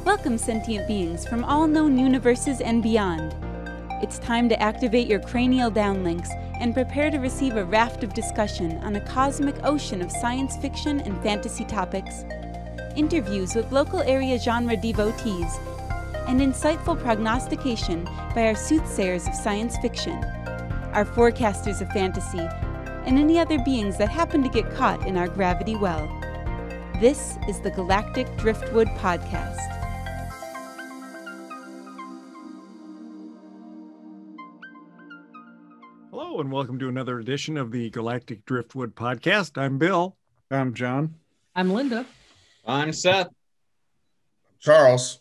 Welcome, sentient beings from all known universes and beyond. It's time to activate your cranial downlinks and prepare to receive a raft of discussion on a cosmic ocean of science fiction and fantasy topics, interviews with local area genre devotees, and insightful prognostication by our soothsayers of science fiction, our forecasters of fantasy, and any other beings that happen to get caught in our gravity well. This is the Galactic Driftwood Podcast. Hello, and welcome to another edition of the Galactic Driftwood Podcast. I'm Bill. I'm John. I'm Linda. I'm Seth. Charles.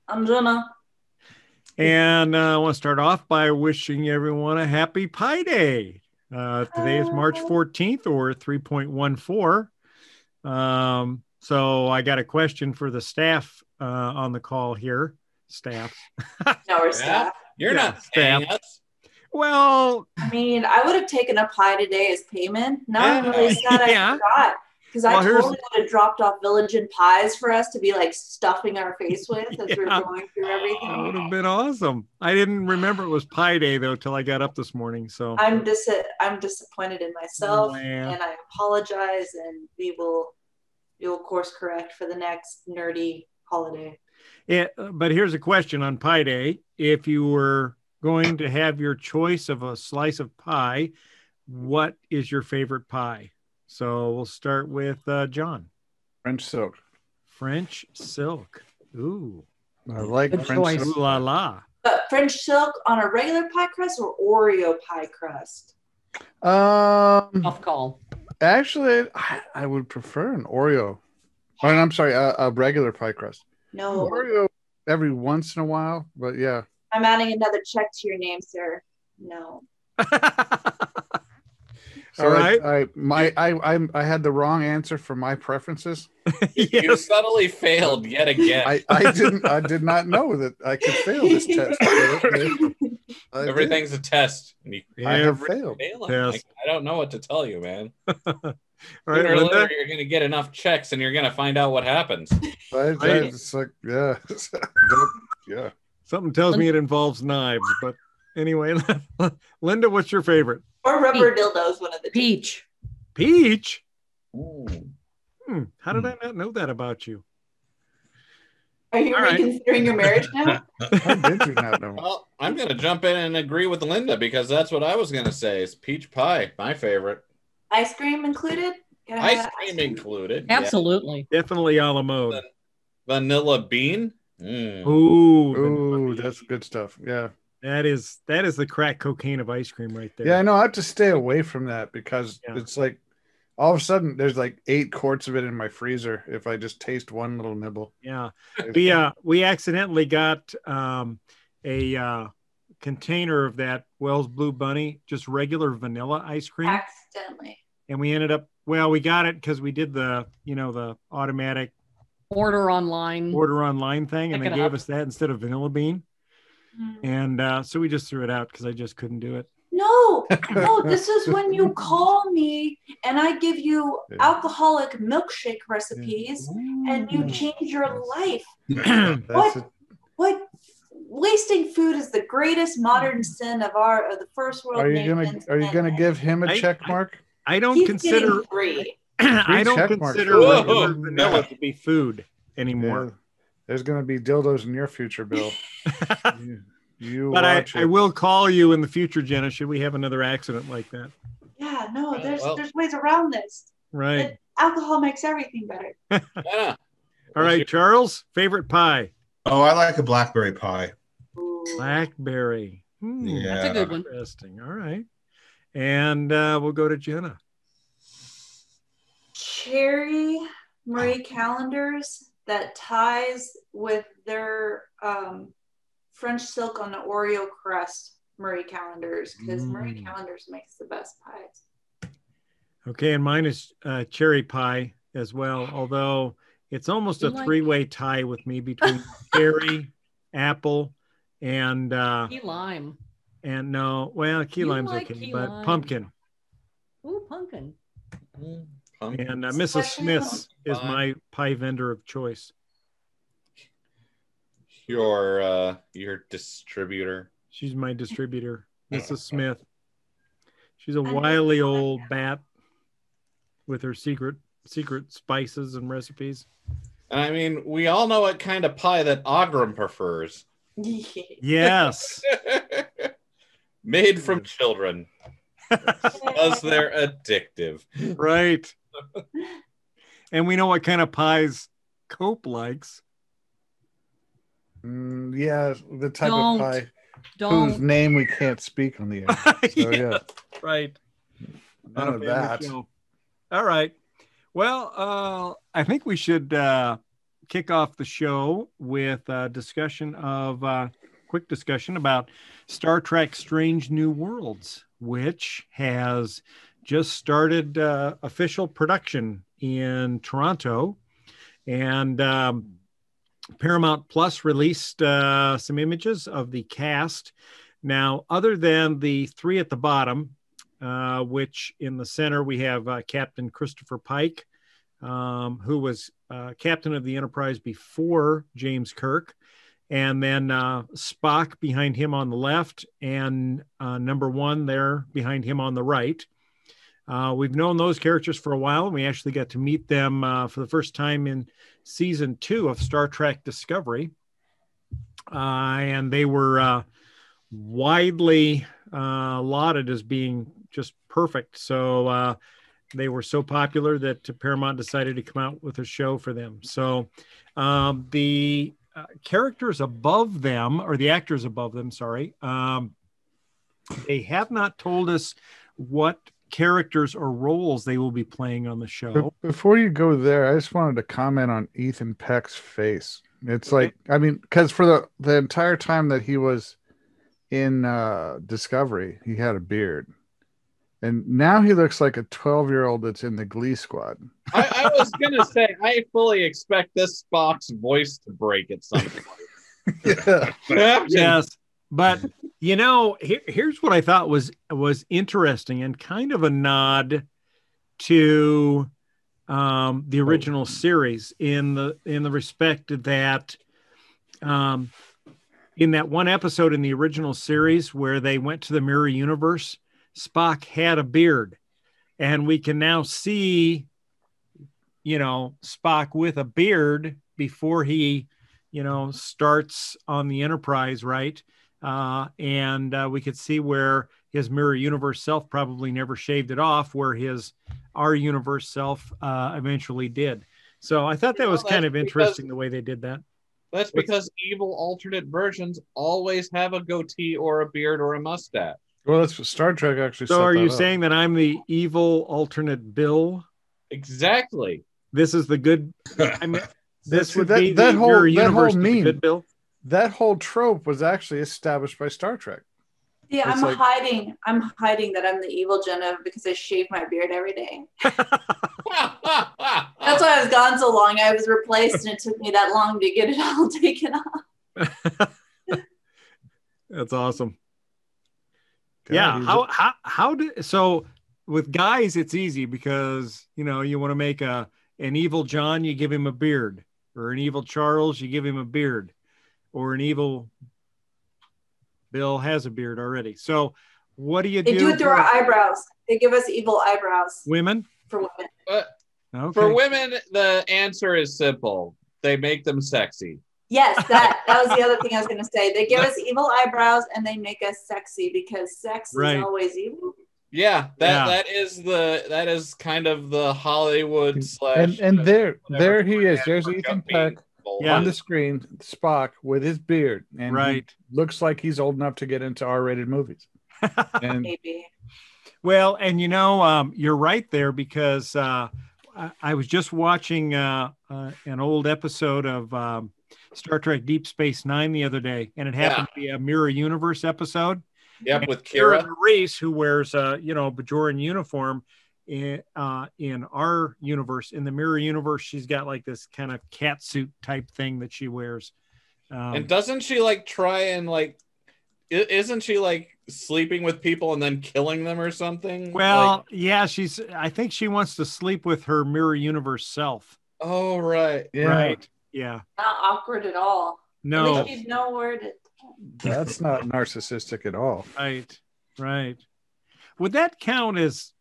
I'm Jenna. And I want to start off by wishing everyone a happy Pi Day. Today is March 14th or 3.14. So I got a question for the staff on the call here. Staff. No, we're staff. You're not paying us. Well, I mean, I would have taken a pie today as payment. Now I'm really sad I forgot. Because I totally would have dropped off Village and Pies for us to be like stuffing our face with as we're going through everything. That would have been awesome. I didn't remember it was Pi Day though till I got up this morning. So I'm disappointed in myself, and I apologize. And we will course correct for the next nerdy holiday. Yeah, but here's a question on Pi Day: if you were going to have your choice of a slice of pie, what is your favorite pie? So we'll start with John. French silk. French silk. Ooh. I like Good French choice. silk. Ooh la la. But French silk on a regular pie crust or Oreo pie crust? Tough call. Actually, I would prefer an Oreo. Oh, I'm sorry, a regular pie crust. No. Oreo every once in a while, but yeah. I'm adding another check to your name, sir. No. So All right. I had the wrong answer for my preferences. You subtly failed yet again. I did not know that I could fail this test. Everything's a test. I have failed. Yes. I don't know what to tell you, man. All right, Sooner or Linda? later, you're going to get enough checks, and you're going to find out what happens. It's like, yeah. Yeah. Something tells me it involves knives, but anyway, Linda, what's your favorite? Or rubber dildos, one of the two. Peach. Peach? Ooh. How did I not know that about you? Are you All right. reconsidering your marriage now? How did you not know? Well, I'm going to jump in and agree with Linda because that's what I was going to say. Is peach pie my favorite? Ice cream included? Ice cream included. Absolutely. Definitely a la mode. Yeah. Vanilla bean. Mm. Ooh, that's good stuff. Yeah. That is the crack cocaine of ice cream right there. Yeah, I know. I have to stay away from that because it's like all of a sudden there's like 8 quarts of it in my freezer if I just taste one little nibble. Yeah. We accidentally got a container of that Wells Blue Bunny, just regular vanilla ice cream. Accidentally. And we ended up, we got it because we did the automatic Order online thing, and they gave us that instead of vanilla bean. And so we just threw it out because I just couldn't do it. No, this is when you call me and I give you alcoholic milkshake recipes and you change your life. What? Wasting food is the greatest modern sin of the first world. Are you gonna give him a check mark? I don't He's consider free. I don't consider regular vanilla to be food anymore. Yeah. There's going to be dildos in your future, Bill. you But watch I will call you in the future, Jenna, should we have another accident like that. Yeah, no, there's ways around this. Right. Alcohol makes everything better. Yeah. All right, Charles, favorite pie? Oh, I like a blackberry pie. Ooh. Blackberry. Yeah. That's a good one. Interesting. All right. And we'll go to Jenna. Cherry Marie Callender's that ties with their French silk on the Oreo crust Marie Callender's, because Marie Callender's makes the best pies. Okay, and mine is cherry pie as well, although it's almost a three-way tie with me between cherry, apple, and Key lime. And no, well, key lime's okay, key but lime. Pumpkin. Ooh, pumpkin. And Mrs. Smith's is my pie vendor of choice. your distributor. She's my distributor, Mrs. Smith. She's a wily old bat with her secret spices and recipes. And I mean, we all know what kind of pie that Ogram prefers. Yes. Made from children. Because they're addictive. Right. And we know what kind of pies Cope likes. Yeah, the type of pie whose name we can't speak on the air. So, yeah. Right. None of that. Show. All right. Well, I think we should kick off the show with a quick discussion about Star Trek Strange New Worlds, which has just started official production in Toronto. And Paramount Plus released some images of the cast. Now, other than the three at the bottom, which in the center we have Captain Christopher Pike, who was captain of the Enterprise before James Kirk, and then Spock behind him on the left, and number one there behind him on the right. We've known those characters for a while, and we actually got to meet them for the first time in season 2 of Star Trek Discovery. And they were widely lauded as being just perfect. So they were so popular that Paramount decided to come out with a show for them. So the characters above them, or the actors above them, sorry, they have not told us what characters or roles they will be playing on the show. Before you go there, I just wanted to comment on Ethan Peck's face. It's like, I mean, because for the entire time that he was in Discovery, he had a beard. And now he looks like a 12-year-old that's in the Glee Squad. I was going to say, I fully expect this Spock's voice to break at some point. Yeah. Yes. But, you know, here's what I thought was interesting and kind of a nod to the original series in the respect that in that one episode in the original series where they went to the mirror universe, Spock had a beard, and we can now see, you know, Spock with a beard before he, you know, starts on the Enterprise, right? And we could see where his mirror universe self probably never shaved it off, where our universe self eventually did. So I thought that was kind of interesting the way they did that. That's because evil alternate versions always have a goatee or a beard or a mustache. Well, that's what Star Trek actually. So are you saying that I'm the evil alternate Bill? Exactly. This is the good. I mean, this would be that the whole mirror universe, meme. The good Bill. That whole trope was actually established by Star Trek. Yeah, I'm hiding that I'm the evil Jenna because I shave my beard every day. That's why I was gone so long. I was replaced, and it took me that long to get it all taken off. That's awesome. God, yeah. So with guys, it's easy because, you know, you want to make an evil John, you give him a beard, or an evil Charles, you give him a beard, or an evil Bill has a beard already. So what do you do? They do it through our eyebrows. They give us evil eyebrows. Women? For women. Okay. For women, the answer is simple. They make them sexy. Yes, that was the other thing I was going to say. They give us evil eyebrows and they make us sexy because sex is always evil. Yeah, that is kind of the Hollywood slash. And there he is. There's Ethan Peck on the screen, Spock with his beard, and he looks like he's old enough to get into R-rated movies. And maybe. Well, and you know, you're right there because I was just watching an old episode of Star Trek Deep Space Nine the other day, and it happened to be a Mirror Universe episode. Yep, with Kira Reese, who wears a Bajoran uniform in our universe. In the Mirror Universe, she's got like this kind of cat suit type thing that she wears. And doesn't she like try and like? Isn't she like sleeping with people and then killing them or something? Well, yeah, I think she wants to sleep with her Mirror Universe self. Oh, right. Yeah. Right. Yeah. Not awkward at all. No. At least you know where to. That's not narcissistic at all. Right. Would that count as?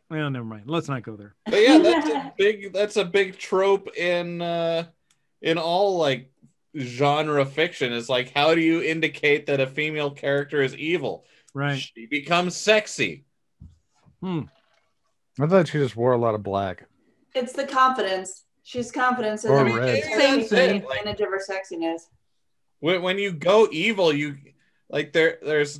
Well, never mind. Let's not go there. But yeah, that's a big trope in all like genre fiction. Is like, how do you indicate that a female character is evil? Right. She becomes sexy. I thought she just wore a lot of black. It's the confidence. She's confident. Or So red. same That's thing, it. Like, advantage of her sexiness. when you go evil, you like there's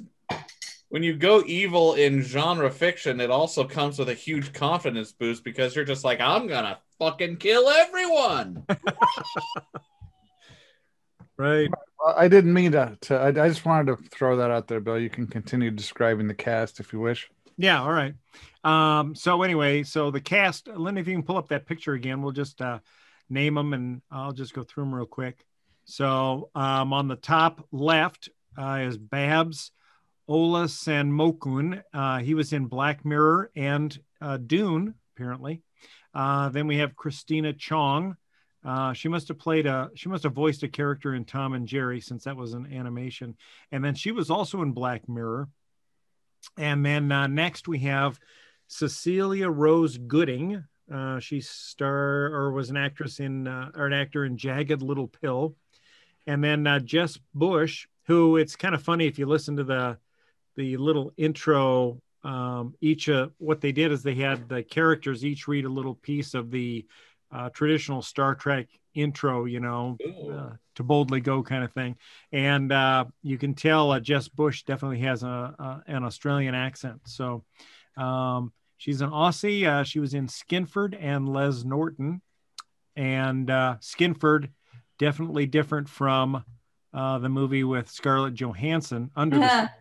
when you go evil in genre fiction, it also comes with a huge confidence boost because you're just like, I'm gonna fucking kill everyone. Right. I didn't mean to. I just wanted to throw that out there, Bill. You can continue describing the cast if you wish. Yeah. All right. So anyway, so the cast, Linda, if you can pull up that picture again, we'll just name them and I'll just go through them real quick. So on the top left is Babs Olasanmokun. He was in Black Mirror and Dune, apparently. Then we have Christina Chong. She must have voiced a character in Tom and Jerry, since that was an animation. And then she was also in Black Mirror. And then next we have Cecilia Rose Gooding. She was an actress in or an actor in Jagged Little Pill. And then Jess Bush, who, it's kind of funny if you listen to the little intro. What they did is they had the characters each read a little piece of the traditional Star Trek intro, to boldly go kind of thing. And you can tell Jess Bush definitely has an Australian accent. So she's an Aussie. She was in Skinford and Les Norton. And Skinford, definitely different from the movie with Scarlett Johansson, Under the Sea.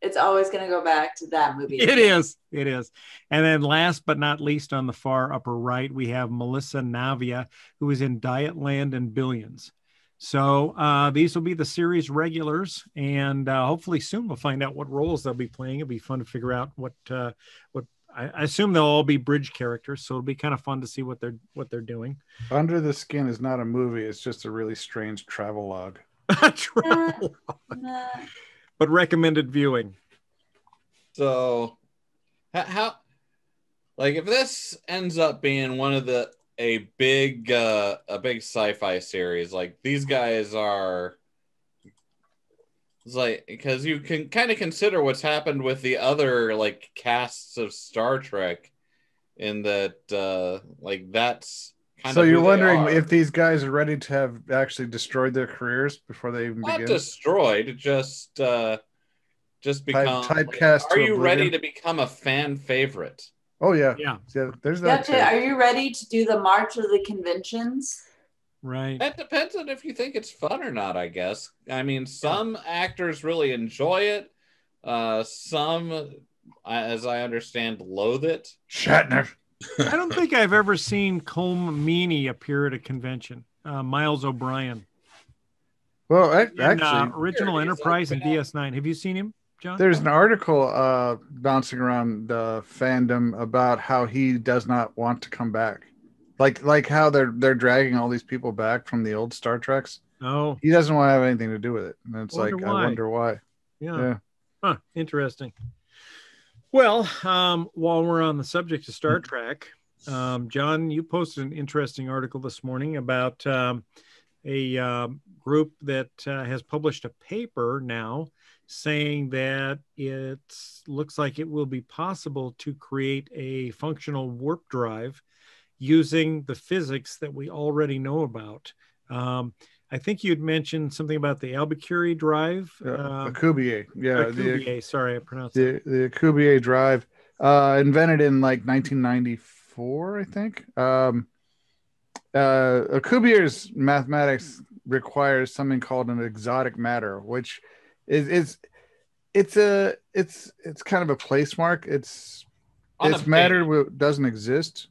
It's always going to go back to that movie. It is. And then last but not least, on the far upper right, we have Melissa Navia, who is in Dietland and Billions. So these will be the series regulars, and hopefully soon we'll find out what roles they'll be playing. It'll be fun to figure out what I assume they'll all be bridge characters. So it'll be kind of fun to see what they're doing. Under the Skin is not a movie. It's just a really strange travelogue. But recommended viewing. So, how, like, if this ends up being one of a big sci-fi series, like these guys are, it's like, because you can kind of consider what's happened with the other like casts of Star Trek, in that like that's. So you're wondering if these guys are ready to have actually destroyed their careers before they even begin? Not destroyed, just become typecast. Are you ready to become a fan favorite? Oh yeah. There's that. Gotcha. Are you ready to do the March of the Conventions? Right. That depends on if you think it's fun or not, I guess. I mean, some actors really enjoy it. Some, as I understand, loathe it. Shatner. I don't think I've ever seen Colm Meaney appear at a convention. Miles O'Brien. Well, In, actually, Original Enterprise and DS9. Have you seen him, John? there's an article bouncing around the fandom about how he does not want to come back. Like how they're dragging all these people back from the old Star Treks. Oh, He doesn't want to have anything to do with it. And it's Wonder like, why. I wonder why. yeah. Huh, interesting. Well, while we're on the subject of Star Trek, John, you posted an interesting article this morning about a group that has published a paper now saying that it looks like it will be possible to create a functional warp drive using the physics that we already know about. I think you'd mentioned something about the Albuquerque drive. Alcubierre. Yeah. Alcubierre, sorry, I pronounced it. The Alcubierre drive, invented in like 1994, I think. Alcubierre's mathematics requires something called an exotic matter, which is kind of a place mark. It's matter that doesn't exist.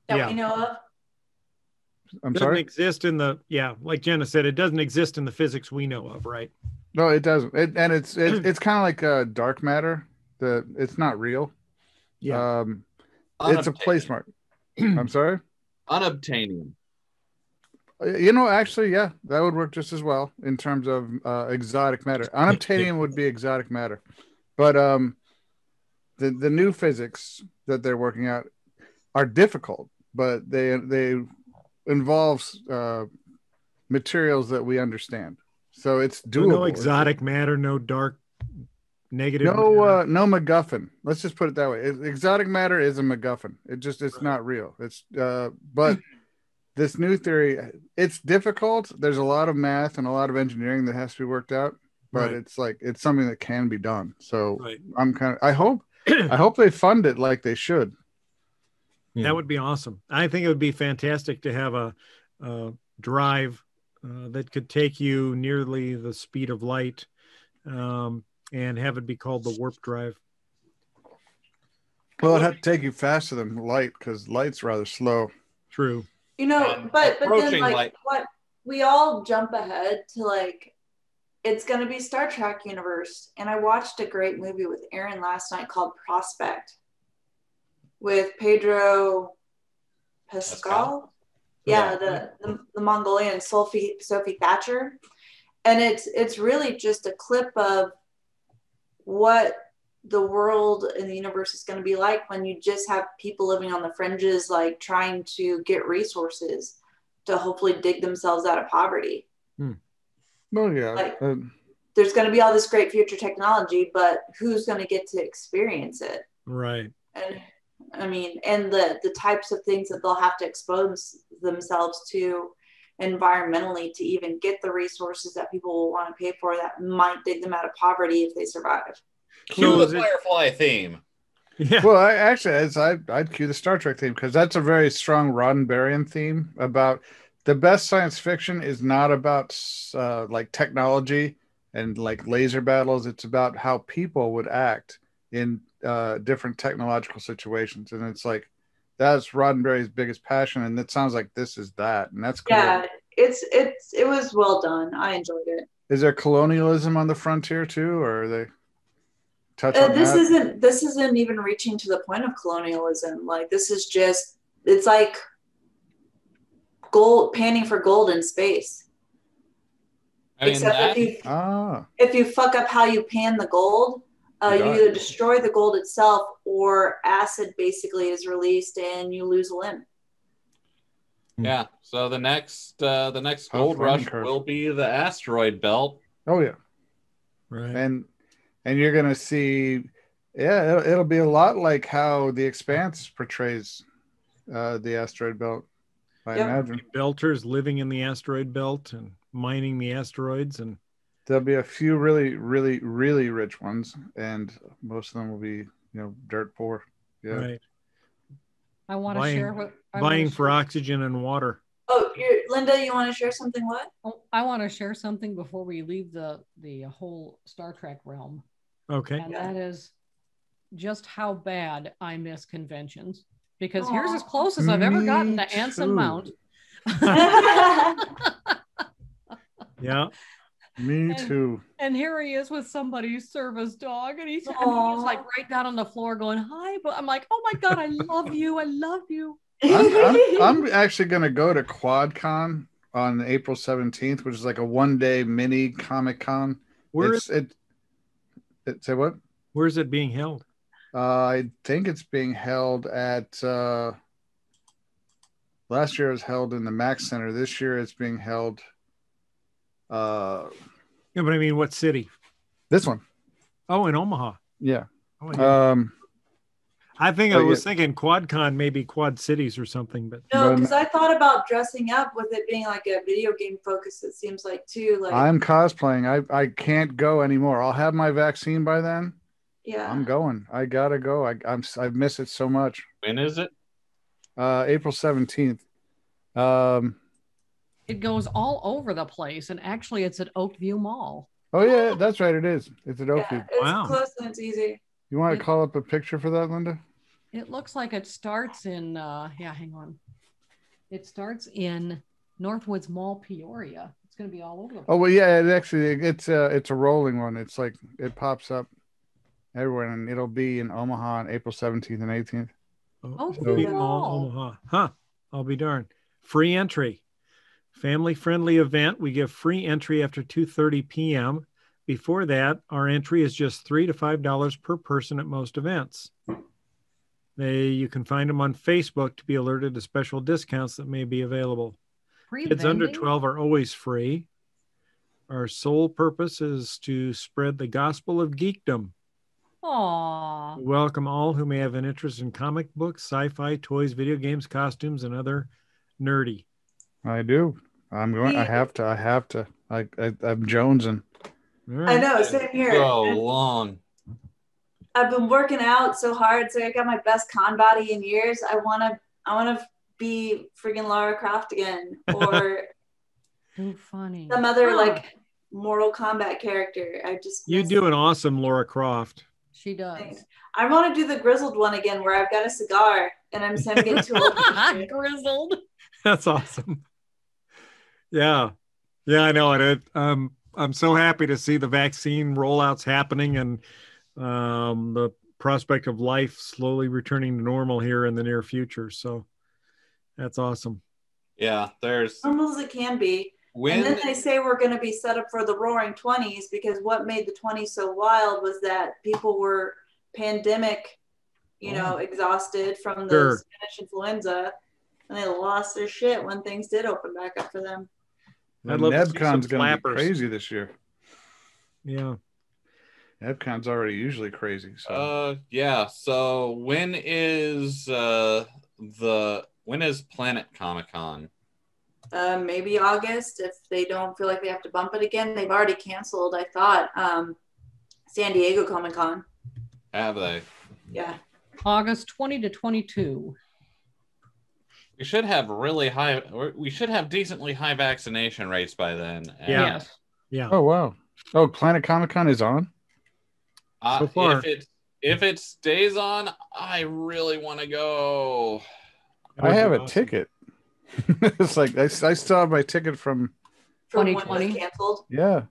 That we know of? I'm Doesn't sorry? exist in the, like Jenna said, it doesn't exist in the physics we know of, right? No, it doesn't. It's kind of like dark matter. It's not real. It's a place mark. I'm sorry? Unobtainium. Actually, yeah, that would work just as well in terms of exotic matter. Unobtainium would be exotic matter, but the new physics that they're working out are difficult, but they involve materials that we understand, so it's doable. No exotic matter, no dark negative. No MacGuffin. Let's just put it that way. Exotic matter is a MacGuffin. It's not real. It's but this new theory, it's difficult. There's a lot of math and a lot of engineering that has to be worked out, but it's something that can be done. So I hope they fund it like they should. That would be awesome. I think it would be fantastic to have a drive that could take you nearly the speed of light, and have it be called the warp drive. Well, it'd have to take you faster than light because light's rather slow. True. But then what we all jump ahead to it's going to be Star Trek universe. And I watched a great movie with Aaron last night called Prospect with Pedro Pascal. Yeah, the Mongolian Sophie Thatcher. And it's really just a clip of what the world and the universe is going to be like when you just have people living on the fringes, trying to get resources to hopefully dig themselves out of poverty. Well, yeah. There's going to be all this great future technology, but who's going to get to experience it? Right. And and the types of things that they'll have to expose themselves to environmentally to even get the resources that people will want to pay for that might dig them out of poverty if they survive. Cue the Firefly theme. Yeah. Well, I'd cue the Star Trek theme because that's a very strong Roddenberryan theme about the best science fiction is not about technology and laser battles. It's about how people would act in different technological situations, and it's that's Roddenberry's biggest passion, and it sounds like this is that, and that's cool. Yeah, it was well done. I enjoyed it. Is there colonialism on the frontier too, or are they? This isn't even reaching to the point of colonialism. This is just, it's like gold, panning for gold in space. Except if you fuck up how you pan the gold, you either destroy the gold itself or acid basically is released and you lose a limb. Yeah. So the next gold rush will be the asteroid belt. Oh yeah. Right. And you're going to see, it'll be a lot like how The Expanse portrays the asteroid belt, I imagine. Belters living in the asteroid belt and mining the asteroids. And there'll be a few really, really, really rich ones, and most of them will be, dirt poor. Yeah. Right. I want to share what... Buying for oxygen and water. Oh, Linda, you want to share something? What? Oh, I want to share something before we leave the whole Star Trek realm. Okay. And that is just how bad I miss conventions. Because here's as close as I've ever gotten to Anson Mount. Yeah. Me too. And here he is with somebody's service dog, and he's right down on the floor going, "Hi," but I'm like, "Oh my God, I love you, I love you." I'm actually going to go to QuadCon on April 17th, which is a one-day mini Comic Con. Say what? Where is it being held? I think it's being held at. Last year it was held in the Max Center. This year it's being held. Yeah, but I mean, what city? This one. Oh, in Omaha. Yeah. Oh, yeah. I was thinking QuadCon, maybe Quad Cities or something, but no, because I thought about dressing up with it being like a video game focus. It seems like too. I'm cosplaying. I can't go anymore. I'll have my vaccine by then. Yeah, I'm going. I gotta go. I miss it so much. When is it? April 17th. It goes all over the place, and actually, it's at Oakview Mall. Oh yeah, that's right. It is. It's at Oakview. It's close and it's easy. You want to call up a picture for that, Linda? It looks like it starts in, hang on. It starts in Northwoods Mall, Peoria. It's going to be all over the place. Oh, well, yeah, it's a rolling one. It's it pops up everywhere, and it'll be in Omaha on April 17th and 18th. Oh, Omaha. Huh. I'll be darned. Free entry. Family-friendly event. We give free entry after 2:30 p.m. Before that, our entry is just $3 to $5 per person at most events. You can find them on Facebook to be alerted to special discounts that may be available. Free Kids under vending? 12 are always free. Our sole purpose is to spread the gospel of geekdom. Aw. We welcome all who may have an interest in comic books, sci-fi, toys, video games, costumes, and other nerdy. I do. I'm going. I have to. I'm jonesing. All I right. know, same here. So long. I've been working out so hard, so I got my best con body in years. I wanna be freaking Lara Croft again, or Too funny. some other Huh. like Mortal Kombat character. I just You miss do an awesome Laura Croft. She does. things. I want to do the grizzled one again, where I've got a cigar and I'm getting too old. for this shit. Grizzled. That's awesome. Yeah. Yeah, I know it. I'm so happy to see the vaccine rollouts happening and the prospect of life slowly returning to normal here in the near future. So that's awesome. Yeah, there's Normal as it can be. And when then they say we're going to be set up for the roaring 20s, because what made the 20s so wild was that people were pandemic, exhausted from the Sure. Spanish influenza, and they lost their shit when things did open back up for them. I'd love to see NebCon's some going to be flappers. crazy this year. Yeah. NebCon's already usually crazy. So yeah. So when is Planet Comic-Con? Maybe August, if they don't feel like they have to bump it again. They've already canceled, I thought, San Diego Comic-Con. Have they? Yeah. August 20 to 22. We should have decently high vaccination rates by then. And, Yeah. Yes. Yeah. oh wow. Oh, Planet Comic-Con is on. So far. If it stays on, I really want to go. That I would have be a awesome. ticket. It's like I still have my ticket from. From when it 2020? was canceled. Yeah.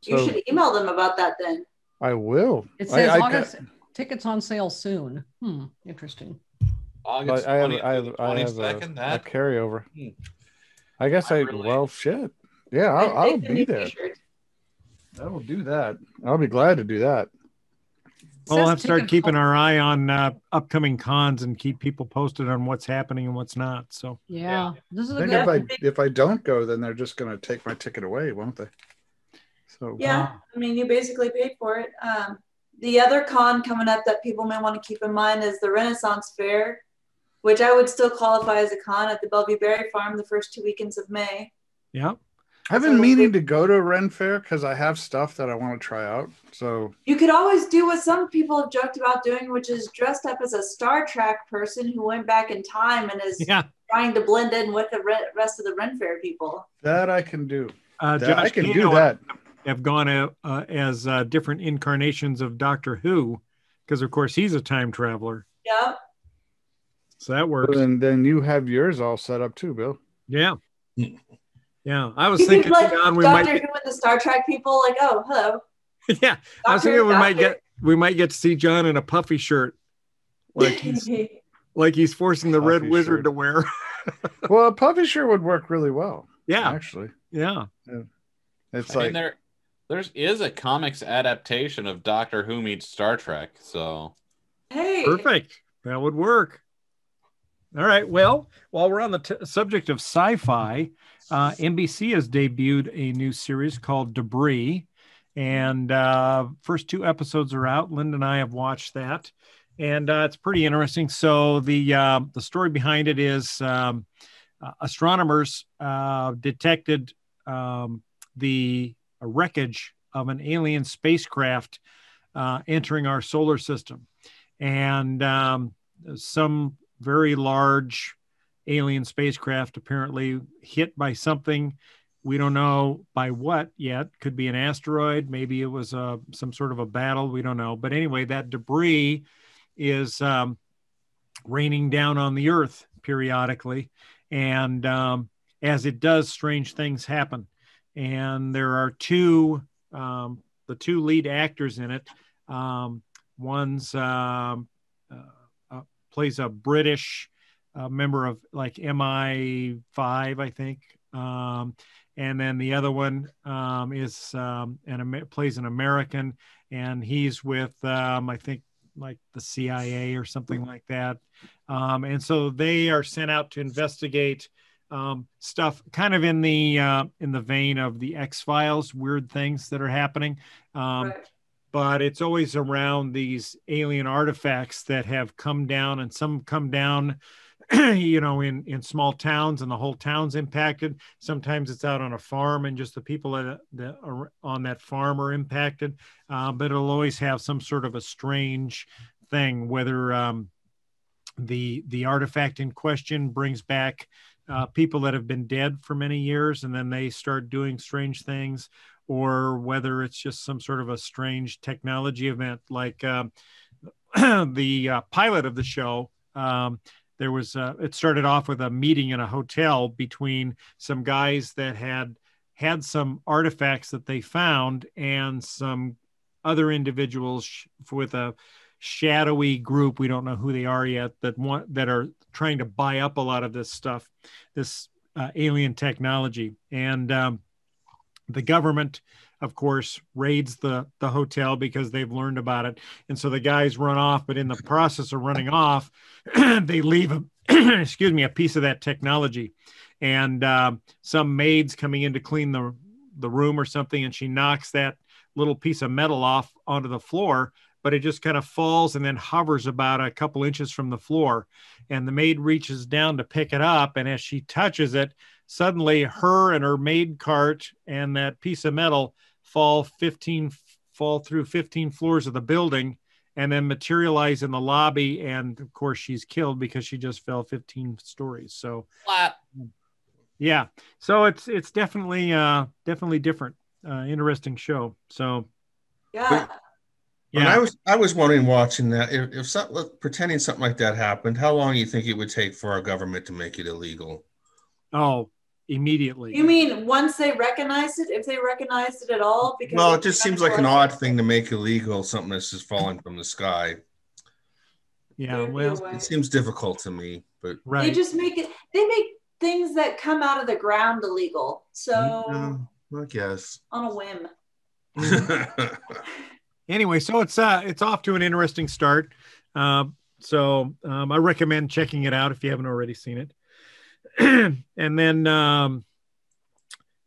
You So should email them about that then. I will. It says I August tickets on sale soon. Interesting. August I have 20th I to have, the I have 22nd. a That carryover. Hmm. I guess I shit. Yeah, I'll They send be me there. t-shirts. I will do that. I'll be glad to do that. Well, we'll Says have to start ticket keeping hol- our eye on upcoming cons and keep people posted on what's happening and what's not. So Yeah. This is I a think good. if I don't go, then they're just going to take my ticket away, won't they? So Yeah, I mean, you basically paid for it. The other con coming up that people may want to keep in mind is the Renaissance Fair, which I would still qualify as a con at the Bellevue Berry Farm the first 2 weekends of May. yeah. I've been meaning to go to a Ren Fair because I have stuff that I want to try out. So You could always do what some people have joked about doing, which is dressed up as a Star Trek person who went back in time and is Yeah. trying to blend in with the rest of the Ren Fair people. that I can do. Josh I can do Kano that. have gone as different incarnations of Doctor Who, because of course he's a time traveler. Yeah. So that works. Then you have yours all set up too, Bill. Yeah. Yeah. I was You thinking, could like John, we Doctor might Who and the Star Trek people, like, oh, hello. yeah. I was Doctor, thinking we might get to see John in a puffy shirt. Like he's forcing the Red Puffy Wizard shirt. to wear. Well, a puffy shirt would work really well. Yeah. Actually, Yeah. it's I mean, like there is a comics adaptation of Doctor Who meets Star Trek. So Hey. Perfect. That would work. All right. Well, while we're on the subject of sci-fi, NBC has debuted a new series called Debris, and first 2 episodes are out. Linda and I have watched that, and it's pretty interesting. So the story behind it is astronomers detected the wreckage of an alien spacecraft entering our solar system, and some very large alien spacecraft apparently hit by something. We don't know by what yet. Could be an asteroid. Maybe it was some sort of a battle. We don't know. But anyway, that debris is raining down on the Earth periodically. And as it does, strange things happen. And there are the 2 lead actors in it. One's plays a British a member of like MI5, I think. And then the other one plays an American, and he's with I think like the CIA or something like that. And so they are sent out to investigate stuff kind of in the vein of the X-Files, weird things that are happening. Right. But it's always around these alien artifacts that have come down, and some come down in small towns and the whole town's impacted. Sometimes it's out on a farm and just the people that are on that farm are impacted. But it'll always have some sort of a strange thing, whether the artifact in question brings back people that have been dead for many years and then they start doing strange things, or whether it's just some sort of a strange technology event, like the pilot of the show. There was it started off with a meeting in a hotel between some guys that had some artifacts that they found and some other individuals with a shadowy group. We don't know who they are yet, that are trying to buy up a lot of this stuff, this alien technology. And the government, of course, raids the hotel because they've learned about it. And so the guys run off, but in the process of running off, they leave a piece of that technology. And some maid's coming in to clean the room or something, and she knocks that little piece of metal off onto the floor, but it just kind of falls and then hovers about a couple inches from the floor. And the maid reaches down to pick it up, and as she touches it, suddenly her and her maid cart and that piece of metal fall through 15 floors of the building and then materialize in the lobby. And of course she's killed because she just fell 15 stories. So yeah, so it's definitely different, interesting show. So yeah. I was wondering, watching that, if pretending something like that happened, how long do you think it would take for our government to make it illegal? Oh, immediately. You mean once they recognized it, if they recognized it at all? Because well, it just seems like an odd thing to make illegal, something that's just falling from the sky. Yeah, well, it seems difficult to me, but right. They make things that come out of the ground illegal. So I guess on a whim. Anyway, so it's off to an interesting start. So I recommend checking it out if you haven't already seen it. And then for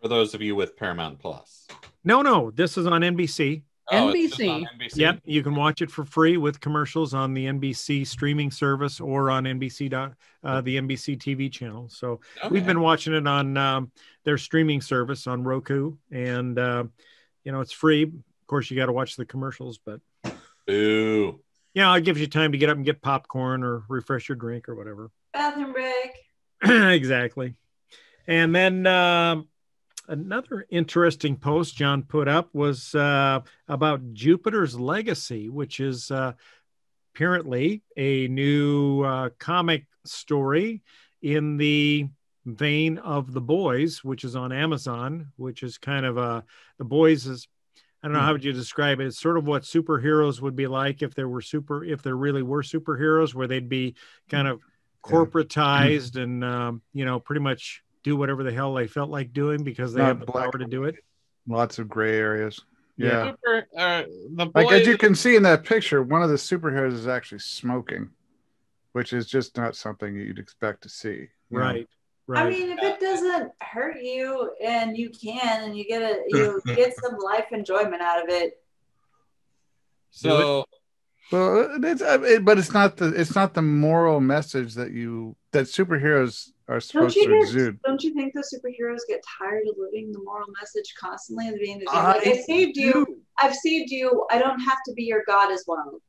those of you with Paramount Plus. No, this is on NBC. NBC. On NBC. Yep, you can watch it for free with commercials on the NBC streaming service or on NBC the NBC TV channel. So we've been watching it on their streaming service on Roku, and it's free. Of course, you got to watch the commercials, but boo. Yeah, it gives you time to get up and get popcorn or refresh your drink or whatever. Bathroom break. Exactly. And then another interesting post John put up was about Jupiter's Legacy, which is apparently a new comic story in the vein of The Boys, which is on Amazon, which is kind of The Boys is, I don't know, how would you describe it? It's sort of what superheroes would be like if there really were superheroes, where they'd be kind of corporatized and pretty much do whatever the hell they felt like doing because they have the power to do it. Lots of gray areas. Yeah. Like as you can see in that picture, one of the superheroes is actually smoking, which is just not something you'd expect to see. Right. I mean, if it doesn't hurt you and you can, and you get some life enjoyment out of it. So, well, but it's not the moral message that superheroes are supposed to exude. Don't you think the superheroes get tired of living the moral message constantly and being I saved you. I've saved you. I don't have to be your god as well.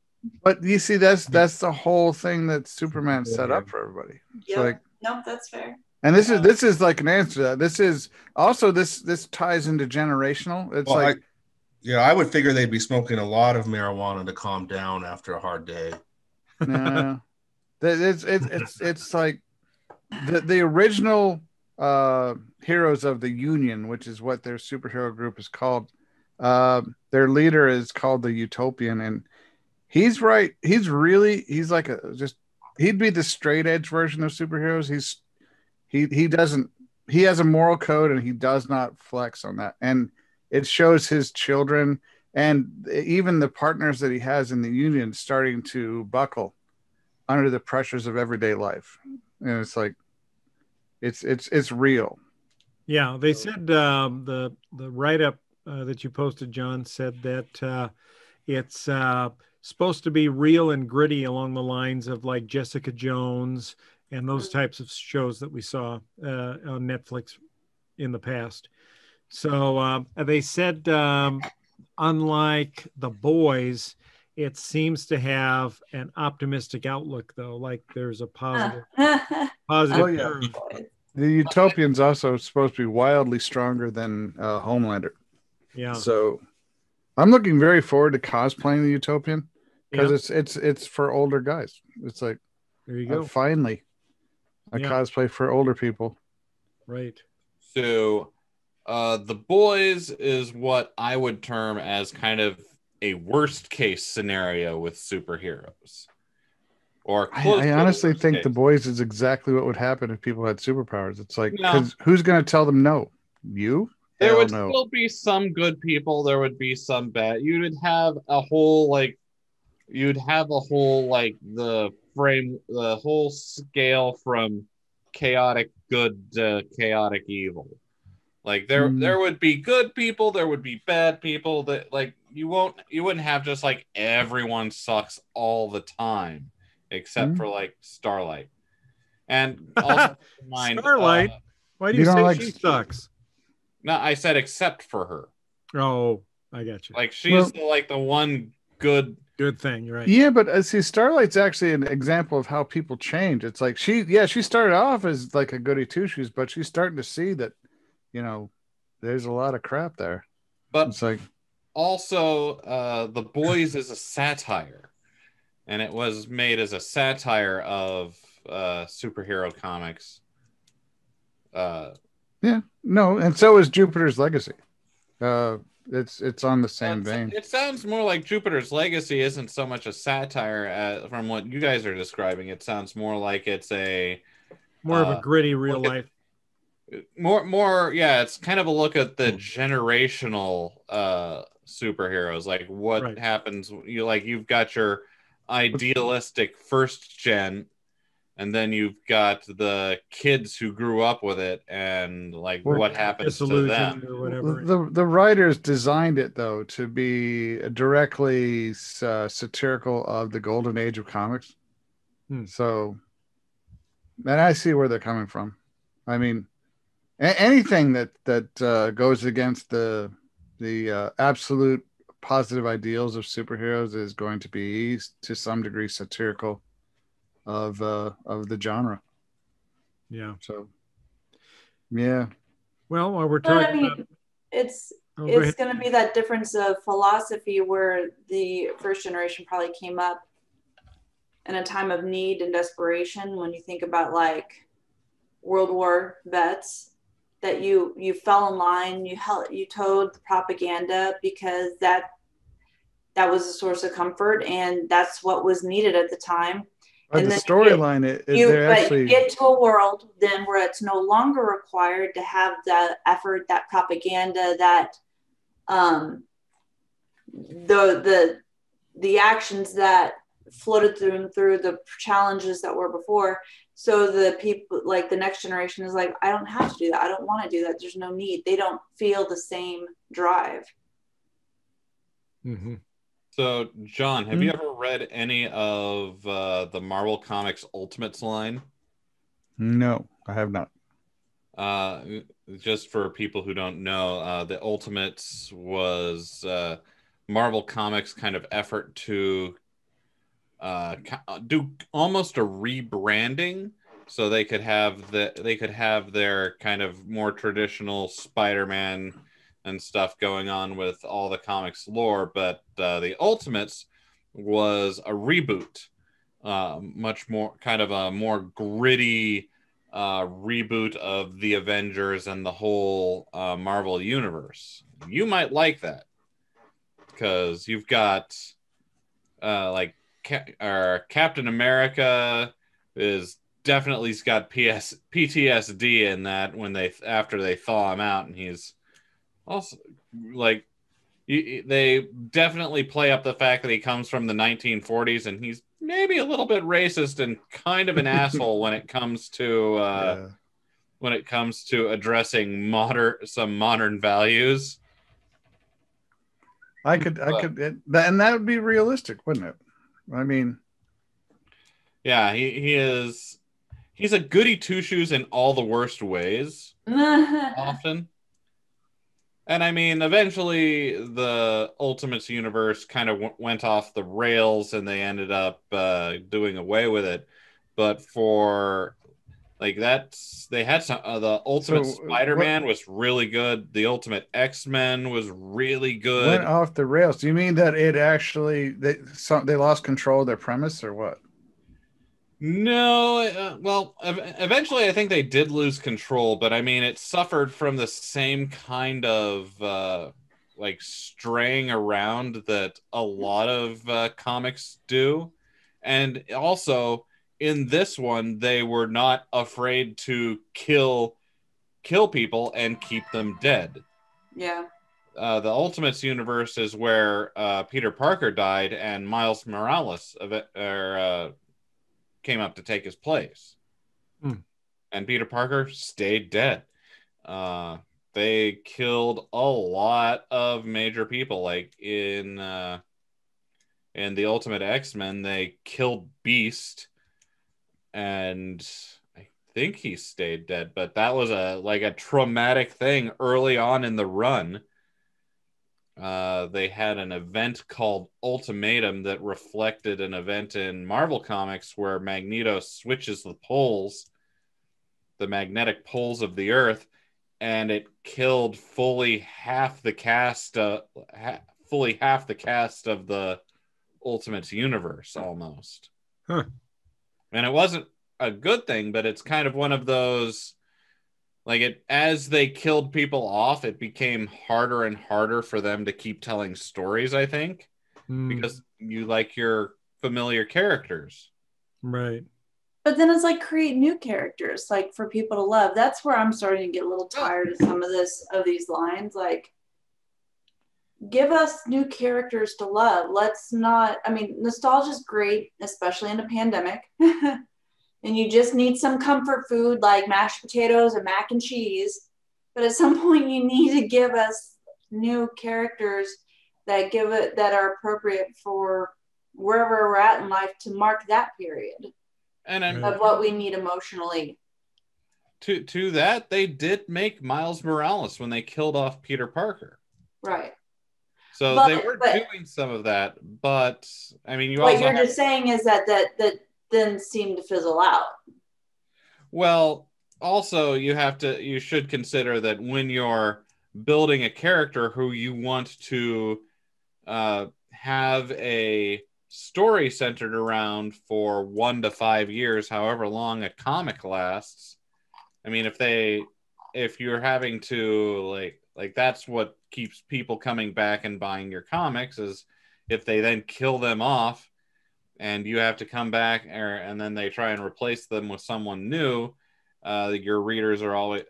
But you see, that's the whole thing that Superman set up for everybody. Yep. No, that's fair. And this is like an answer to that. This is also this ties into generational. It's I would figure they'd be smoking a lot of marijuana to calm down after a hard day. No, it's like the original heroes of the Union, which is what their superhero group is called. Their leader is called the Utopian, and he's right. He's like just he'd be the straight edge version of superheroes. He has a moral code and he does not flex on that. And it shows his children and even the partners that he has in the union starting to buckle under the pressures of everyday life. And it's like, it's real. Yeah. They said, the write-up that you posted, John, said that it's supposed to be real and gritty along the lines of like Jessica Jones and those types of shows that we saw on Netflix in the past. So they said, unlike The Boys, it seems to have an optimistic outlook, though. Like there's a positive. Oh, yeah. The Utopian's also supposed to be wildly stronger than Homelander. Yeah. So I'm looking very forward to cosplaying the Utopian because it's for older guys. It's like, there you go. Finally, a cosplay for older people. Right. So The Boys is what I would term as kind of a worst case scenario with superheroes. Or I honestly think The Boys is exactly what would happen if people had superpowers. It's like, because who's going to tell them no? You? There would still be some good people. There would be some bad. You would have a whole the whole scale from chaotic good to chaotic evil. Like there would be good people, there would be bad people. That like you wouldn't have just like everyone sucks all the time, except for like Starlight. And also mind, Starlight. Why do you say she sucks? No, I said except for her. Oh, I got you. Like she's the one good thing, right? Yeah, but see, Starlight's actually an example of how people change. It's like she started off as like a goody two shoes, but she's starting to see that, there's a lot of crap there. But it's like also, The Boys is a satire, and it was made as a satire of superhero comics. And so is Jupiter's Legacy. It's on the same vein. It sounds more like Jupiter's Legacy isn't so much a satire from what you guys are describing. It sounds more like it's more of a gritty real life. It's kind of a look at the generational superheroes, like what happens. You've got your idealistic first gen, and then you've got the kids who grew up with it, and what happens to them. Or whatever. The writers designed it though to be directly satirical of the golden age of comics. So, and I see where they're coming from. I mean, anything that goes against the absolute positive ideals of superheroes is going to be to some degree satirical of the genre. Yeah. So yeah. Well, while we're talking about... it's going to be that difference of philosophy where the first generation probably came up in a time of need and desperation. When you think about like World War vets, that you fell in line, you toed the propaganda because that was a source of comfort, and that's what was needed at the time. But and the storyline you get to a world then where it's no longer required to have that effort, that propaganda, that the actions that floated through the challenges that were before. So the people, like the next generation, is like, I don't have to do that. I don't want to do that. There's no need. They don't feel the same drive. Mm-hmm. So, John, have you ever read any of the Marvel Comics Ultimates line? No, I have not. Just for people who don't know, the Ultimates was Marvel Comics' kind of effort to do almost a rebranding, so they could have their kind of more traditional Spider-Man and stuff going on with all the comics lore, but the Ultimates was a reboot, much more kind of a more gritty reboot of the Avengers and the whole Marvel universe. You might like that because you've got Captain America, is definitely he's got PTSD in that after they thaw him out, and he's also like they definitely play up the fact that he comes from the 1940s and he's maybe a little bit racist and kind of an asshole when it comes to addressing some modern values. And that would be realistic, wouldn't it? I mean, yeah, he's a goody two shoes in all the worst ways often. And I mean, eventually the Ultimates universe kind of went off the rails and they ended up doing away with it. But for like they had some, the Ultimate Spider-Man was really good. The Ultimate X-Men was really good. Went off the rails. Do you mean that it actually, they lost control of their premise or what? No, well, eventually I think they did lose control, but I mean, it suffered from the same kind of like straying around that a lot of comics do. And also in this one, they were not afraid to kill people and keep them dead. Yeah. The Ultimates universe is where Peter Parker died and Miles Morales came up to take his place. And Peter Parker stayed dead. They killed a lot of major people. Like in the Ultimate X-Men, they killed Beast, and I think he stayed dead, but that was a traumatic thing early on in the run. They had an event called Ultimatum that reflected an event in Marvel Comics where Magneto switches the magnetic poles of the Earth, and it killed fully half the cast of the Ultimates universe almost. Huh. And it wasn't a good thing, but it's kind of one of those, as they killed people off, it became harder and harder for them to keep telling stories, I think, because you like your familiar characters. Right. But then it's like create new characters, like for people to love. That's where I'm starting to get a little tired of some of these lines. Like, give us new characters to love. Let's not, I mean, nostalgia is great, especially in a pandemic. And you just need some comfort food like mashed potatoes and mac and cheese. But at some point you need to give us new characters that are appropriate for wherever we're at in life to mark that period of what we need emotionally. To that, they did make Miles Morales when they killed off Peter Parker. Right. So they were doing some of that, but I mean, what you're just saying is that then seem to fizzle out. Well, also you should consider that when you're building a character who you want to have a story centered around for 1 to 5 years, however long a comic lasts. I mean, if you're having to like that's what keeps people coming back and buying your comics, is if they then kill them off and you have to come back and then they try and replace them with someone new. Your readers are always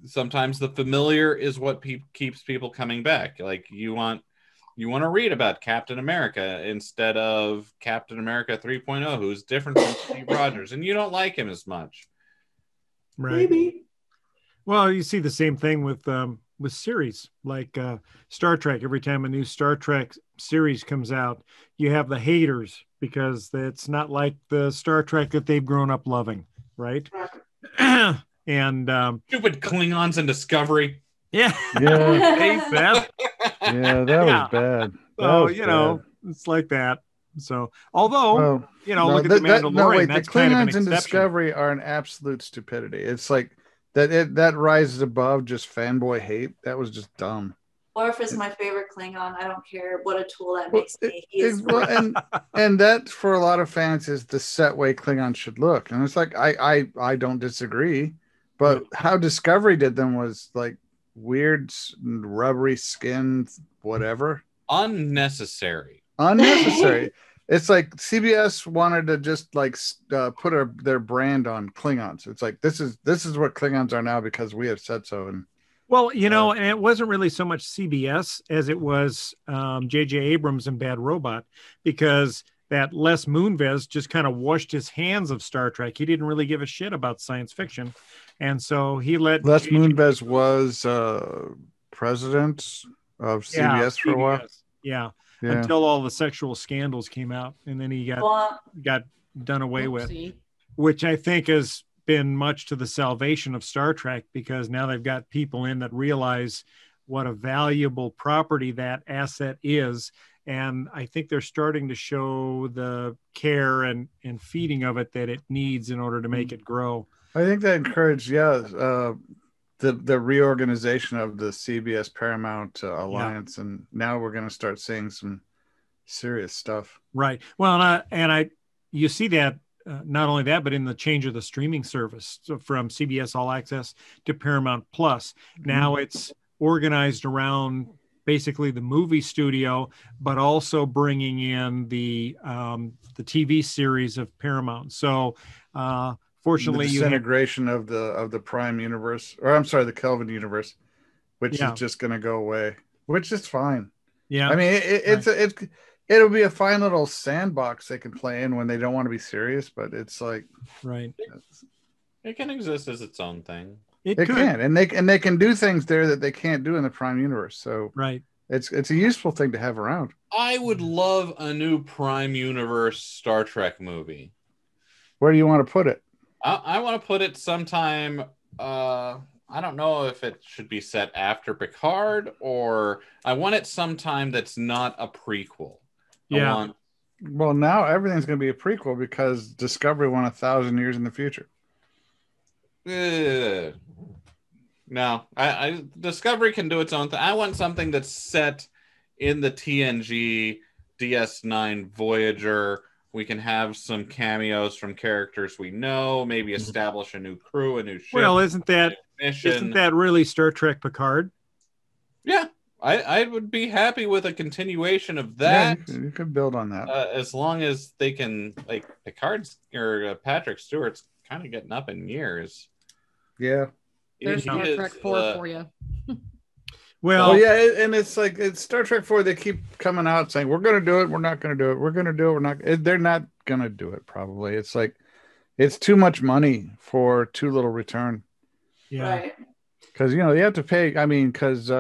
sometimes the familiar is what keeps people coming back. Like you want to read about Captain America instead of Captain America 3.0, who's different from Steve Rogers, and you don't like him as much. Right. Maybe. Well, you see the same thing with series like Star Trek. Every time a new Star Trek series comes out, you have the haters because it's not like the Star Trek that they've grown up loving, right? And stupid Klingons in Discovery. Yeah. Yeah, that was bad. So, it's like that. So, although, look at the Mandalorian. The Klingons in Discovery are an absolute stupidity. It's like that rises above just fanboy hate. That was just dumb. Worf is my favorite Klingon. I don't care what a tool that makes me. And that for a lot of fans is the set way Klingon should look. And it's like I don't disagree, but how Discovery did them was like weird, rubbery skin, whatever. Unnecessary. It's like CBS wanted to just like put their brand on Klingons. It's like this is what Klingons are now because we have said so. And well, and it wasn't really so much CBS as it was J.J. Abrams and Bad Robot, because that Les Moonves just kind of washed his hands of Star Trek. He didn't really give a shit about science fiction, and so he let Les Moonves was president of CBS for a while. Yeah. Until all the sexual scandals came out, and then he got done away with, which I think has been much to the salvation of Star Trek, because now they've got people in that realize what a valuable property that asset is, and I think they're starting to show the care and feeding of it that it needs in order to make it grow. I think that encouraged, the reorganization of the CBS Paramount alliance, and now we're going to start seeing some serious stuff. Right. Well, you see that not only that, but in the change of the streaming service, so from CBS All Access to Paramount Plus. Now it's organized around basically the movie studio, but also bringing in the TV series of Paramount. So, fortunately, the disintegration of the Prime universe, or I'm sorry, the Kelvin universe, which is just going to go away, which is fine. Yeah, I mean, it'll be a fine little sandbox they can play in when they don't want to be serious, but it's like it can exist as its own thing. It can, and they can do things there that they can't do in the Prime universe. So it's a useful thing to have around. I would love a new Prime universe Star Trek movie. Where do you want to put it? I want to put it sometime. I don't know if it should be set after Picard, or I want it sometime that's not a prequel. Well, now everything's going to be a prequel because Discovery went 1,000 years in the future. No, I Discovery can do its own thing. I want something that's set in the TNG DS9 Voyager. We can have some cameos from characters we know, maybe establish a new crew, a new ship. Well, isn't that really Star Trek Picard? Yeah, I would be happy with a continuation of that. Yeah, you could build on that. As long as they can, like, Picard's or Patrick Stewart's kind of getting up in years. Yeah. There's Star Trek 4 for you. Well, yeah, and it's like it's Star Trek 4. They keep coming out saying we're going to do it, we're not going to do it, we're going to do it, we're not. They're not going to do it. Probably, it's like it's too much money for too little return. Yeah, because you have to pay. I mean, because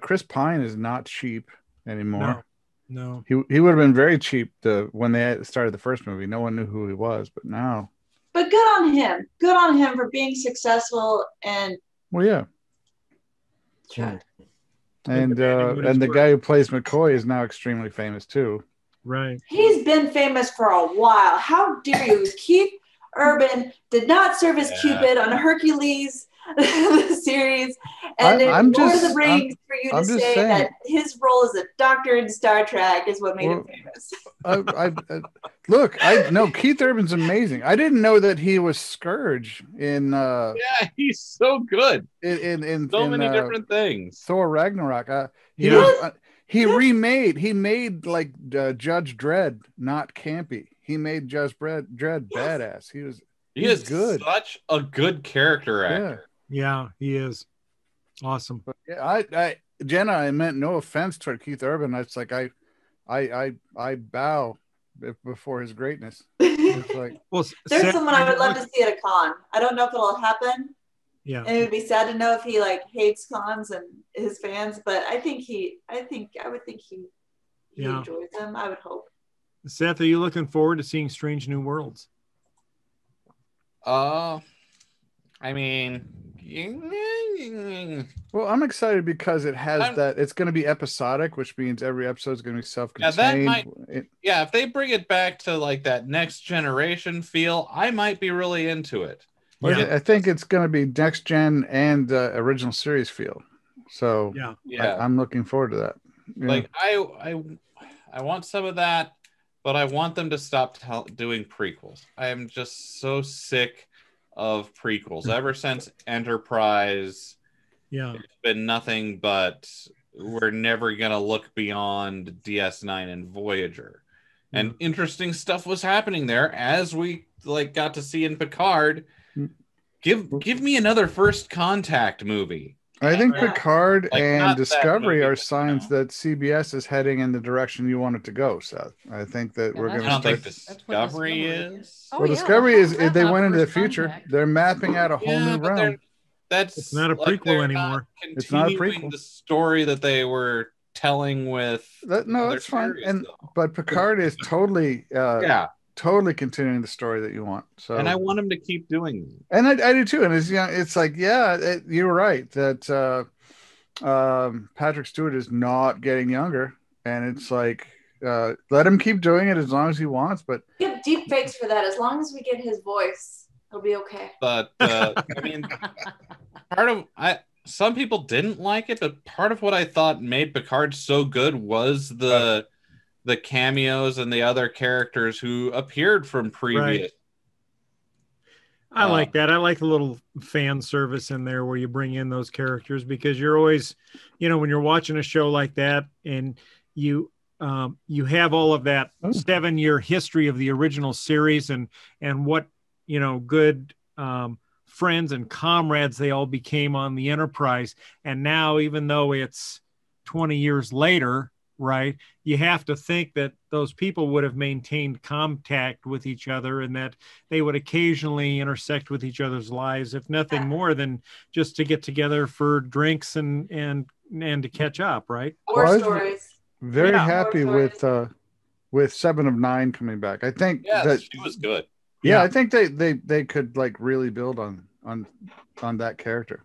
Chris Pine is not cheap anymore. No, he would have been very cheap when they started the first movie. No one knew who he was, but now. But good on him. Good on him for being successful and. Well, yeah. Sure. And the guy who plays McCoy is now extremely famous too. Right. He's been famous for a while. How dare you? Keith Urban did not serve as Cupid on Hercules, the series, and in Lord of the Rings for you to say that his role as a doctor in Star Trek is what made him famous. Look, I know Keith Urban's amazing. I didn't know that he was Scourge in. Yeah, he's so good in so many different things. Thor Ragnarok. He made like Judge Dredd not campy. He made Judge Dredd badass. He is good. Such a good character actor. Yeah, he is awesome. But yeah, Jenna, I meant no offense toward Keith Urban. It's like I bow before his greatness. It's like, there's someone I would love to see at a con. I don't know if it'll happen. Yeah, and it would be sad to know if he hates cons and his fans, but I would think he enjoys them. I would hope. Seth, are you looking forward to seeing Strange New Worlds? I mean, well, I'm excited because it has that. It's going to be episodic, which means every episode is going to be self-contained. If they bring it back to like that Next Generation feel, I might be really into it. Well, yeah. I think it's going to be next gen and original series feel. So I'm looking forward to that. Yeah. Like I want some of that, but I want them to stop doing prequels. I am just so sick of prequels. Ever since Enterprise, it's been nothing but we're never gonna look beyond DS9 and Voyager. and interesting stuff was happening there, as we got to see in Picard. Give me another First Contact movie. I think Picard and Discovery are movie, signs that CBS is heading in the direction you want it to go, Seth. I think that we're going to start. I don't think Discovery is. Well, Discovery is. They went into the future. Contact. They're mapping out a whole new realm. It's not a prequel anymore. It's not a prequel. The story that they were telling with that's fine. But Picard is totally totally continuing the story that you want. So, and I want him to keep doing it. And I do too. And it's like, you're right that Patrick Stewart is not getting younger, and it's like let him keep doing it as long as he wants. But get deep fakes for that. As long as we get his voice, it'll be okay. But I mean, some people didn't like it, but part of what I thought made Picard so good was the cameos and the other characters who appeared from previous. Right. I like that. I like the little fan service in there where you bring in those characters, because you're always, when you're watching a show like that and you have all of that 7-year history of the original series and what, good friends and comrades they all became on the Enterprise. And now, even though it's 20 years later, right, you have to think that those people would have maintained contact with each other and that they would occasionally intersect with each other's lives, if nothing more than just to get together for drinks and to catch up, right? War stories. Very happy with 7 of 9 coming back. I think that she was good. Yeah, I think they could really build on that character.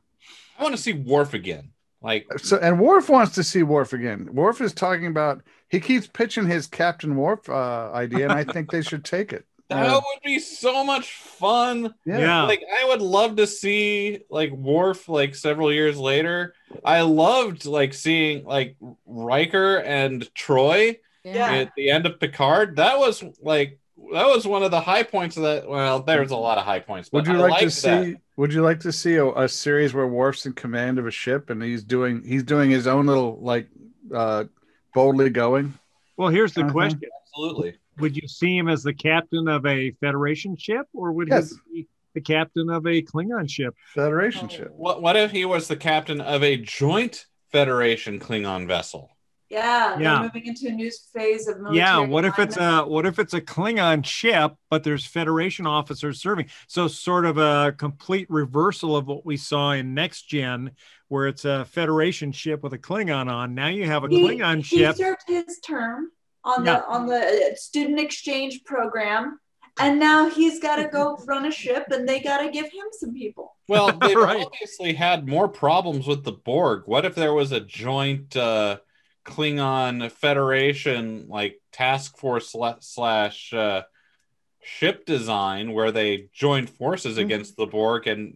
I want to see Worf again. And Worf wants to see Worf again. Worf is talking about, he keeps pitching his Captain Worf idea, and I think they should take it. That would be so much fun. Yeah. I would love to see Worf several years later. I loved seeing Riker and Troy at the end of Picard. That was one of the high points of that. Well, there's a lot of high points. But Would you like to see a series where Worf's in command of a ship and he's doing his own little boldly going? Well, here's the question. Absolutely. Would you see him as the captain of a Federation ship, or would he be the captain of a Klingon ship? Federation ship. What if he was the captain of a joint Federation Klingon vessel? Yeah, they're moving into a new phase of military. Yeah, what if it's a Klingon ship, but there's Federation officers serving? So sort of a complete reversal of what we saw in Next Gen, where it's a Federation ship with a Klingon on. Now you have a Klingon ship. He served his term on the student exchange program, and now he's got to go run a ship, and they got to give him some people. Well, they've obviously had more problems with the Borg. What if there was a joint Klingon Federation task force / ship design where they joined forces against the Borg, and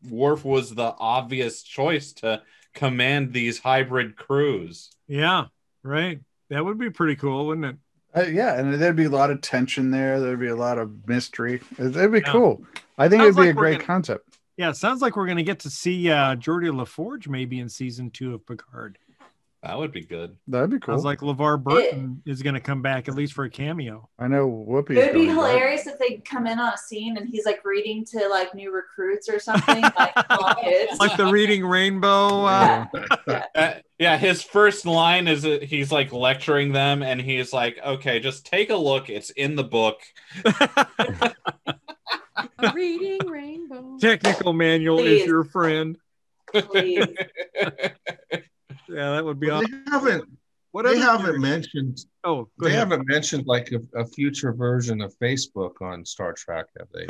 Worf was the obvious choice to command these hybrid crews? Yeah, right. That would be pretty cool, wouldn't it? And there'd be a lot of tension there. There'd be a lot of mystery. It'd be cool. I think it'd be a great concept. Yeah, it sounds like we're going to get to see Geordi LaForge maybe in season 2 of Picard. That would be good. That'd be cool. Sounds like LeVar Burton is going to come back, at least for a cameo. I know Whoopi. It would be hilarious if they come in on a scene and he's reading to new recruits or something, kids. Like the Reading Rainbow. His first line is he's lecturing them, and he's like, "Okay, just take a look. It's in the book." A Reading Rainbow. Technical manual is your friend. Please. Yeah, that would be awesome. They haven't mentioned. Oh, they haven't mentioned a future version of Facebook on Star Trek, have they?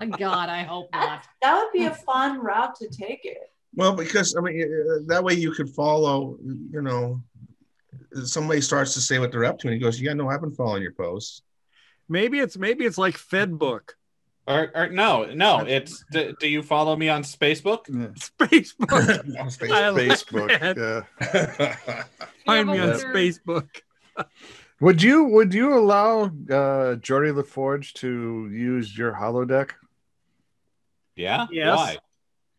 God, I hope not. That would be a fun route to take it. Well, because that way you could follow. Somebody starts to say what they're up to, and he goes, "Yeah, no, I've been following your posts." Maybe it's like Fedbook. Or no, it's do you follow me on Spacebook? Spacebook. Facebook. Yeah. Find me on Spacebook. Would you allow Geordi LaForge to use your holodeck? Yeah. Yes. Why?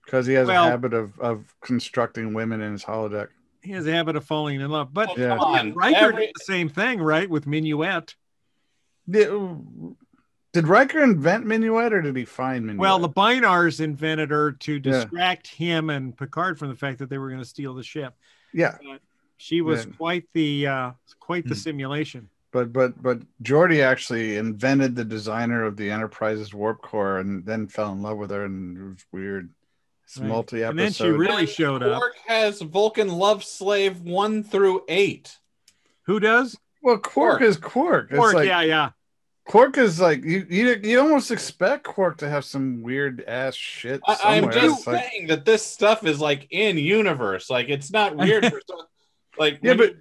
Because he has a habit of constructing women in his holodeck. He has a habit of falling in love. But come on. Riker did the same thing, right? With Minuet. Did Riker invent Minuet or did he find Minuet? Well, the Bynars invented her to distract him and Picard from the fact that they were going to steal the ship. Yeah. She was quite the simulation. But Geordi actually invented the designer of the Enterprise's warp core and then fell in love with her, and it was weird. It's multi-episode. And then she really showed up. Quark has Vulcan love slave 1 through 8. Who does? Well, Quark is Quark. Quark, it's like, yeah. Quark is like you almost expect Quark to have some weird ass shit. I'm just saying that this stuff is like in universe. Like it's not weird for some. Like but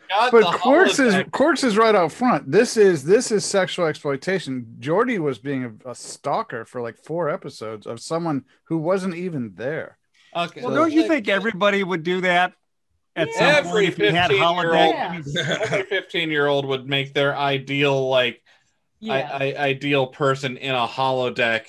Quark's is right out front. This is sexual exploitation. Geordi was being a stalker for like 4 episodes of someone who wasn't even there. Okay. Well, don't you think everybody would do that at some point if you had holodeck? Every 15-year-old would make their ideal ideal person in a holodeck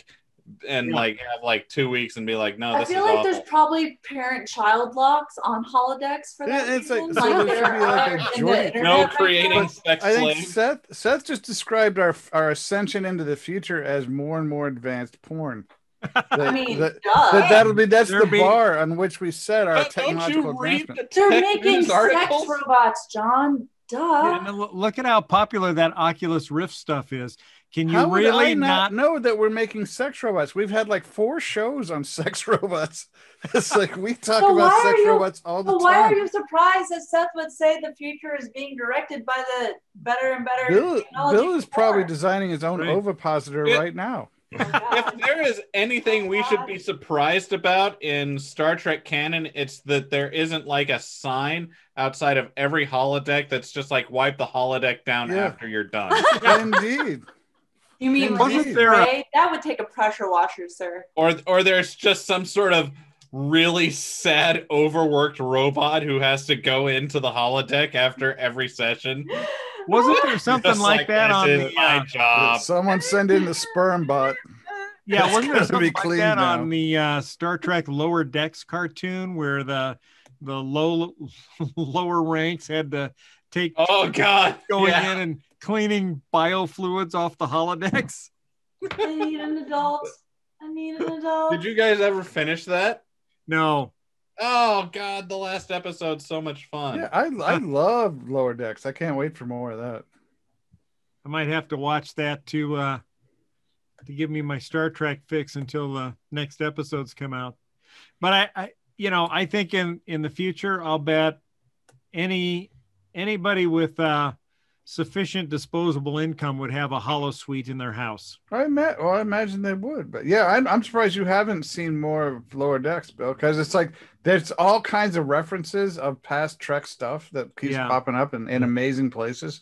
and like have like 2 weeks and be like, no, this is awful. I feel like there's probably parent-child locks on holodecks for that. It's like, so there should be like a Geordi. No creating sex slaves. I think Seth just described our ascension into the future as more and more advanced porn. That's the bar on which we set our technological advancement. They're making sex robots, John. Duh. Yeah, look at how popular that Oculus Rift stuff is. Can you How really would I not know that we're making sex robots? We've had like 4 shows on sex robots. It's like we talk about sex robots all the time. Why are you surprised that Seth would say the future is being directed by the better and better technology? Bill is probably designing his own ovipositor right now. If there is anything we should be surprised about in Star Trek canon, it's that there isn't like a sign outside of every holodeck that's just like wipe the holodeck down after you're done. Indeed. You mean that would take a pressure washer, sir? Or there's just some sort of really sad, overworked robot who has to go into the holodeck after every session. Wasn't there something like that on my job? Someone send in the sperm bot. Yeah, wasn't there something like that on the Star Trek Lower Decks cartoon where the lower ranks had to take going in and cleaning biofluids off the holodecks? I need an adult. Did you guys ever finish that? No. Oh God, the last episode's so much fun. Yeah, I love Lower Decks. I can't wait for more of that. I might have to watch that to give me my Star Trek fix until the next episodes come out. But I think in the future, I'll bet anybody with sufficient disposable income would have a holosuite in their house. I imagine they would, but yeah, I'm surprised you haven't seen more of Lower Decks, Bill, because it's like there's all kinds of references of past Trek stuff that keeps popping up in amazing places.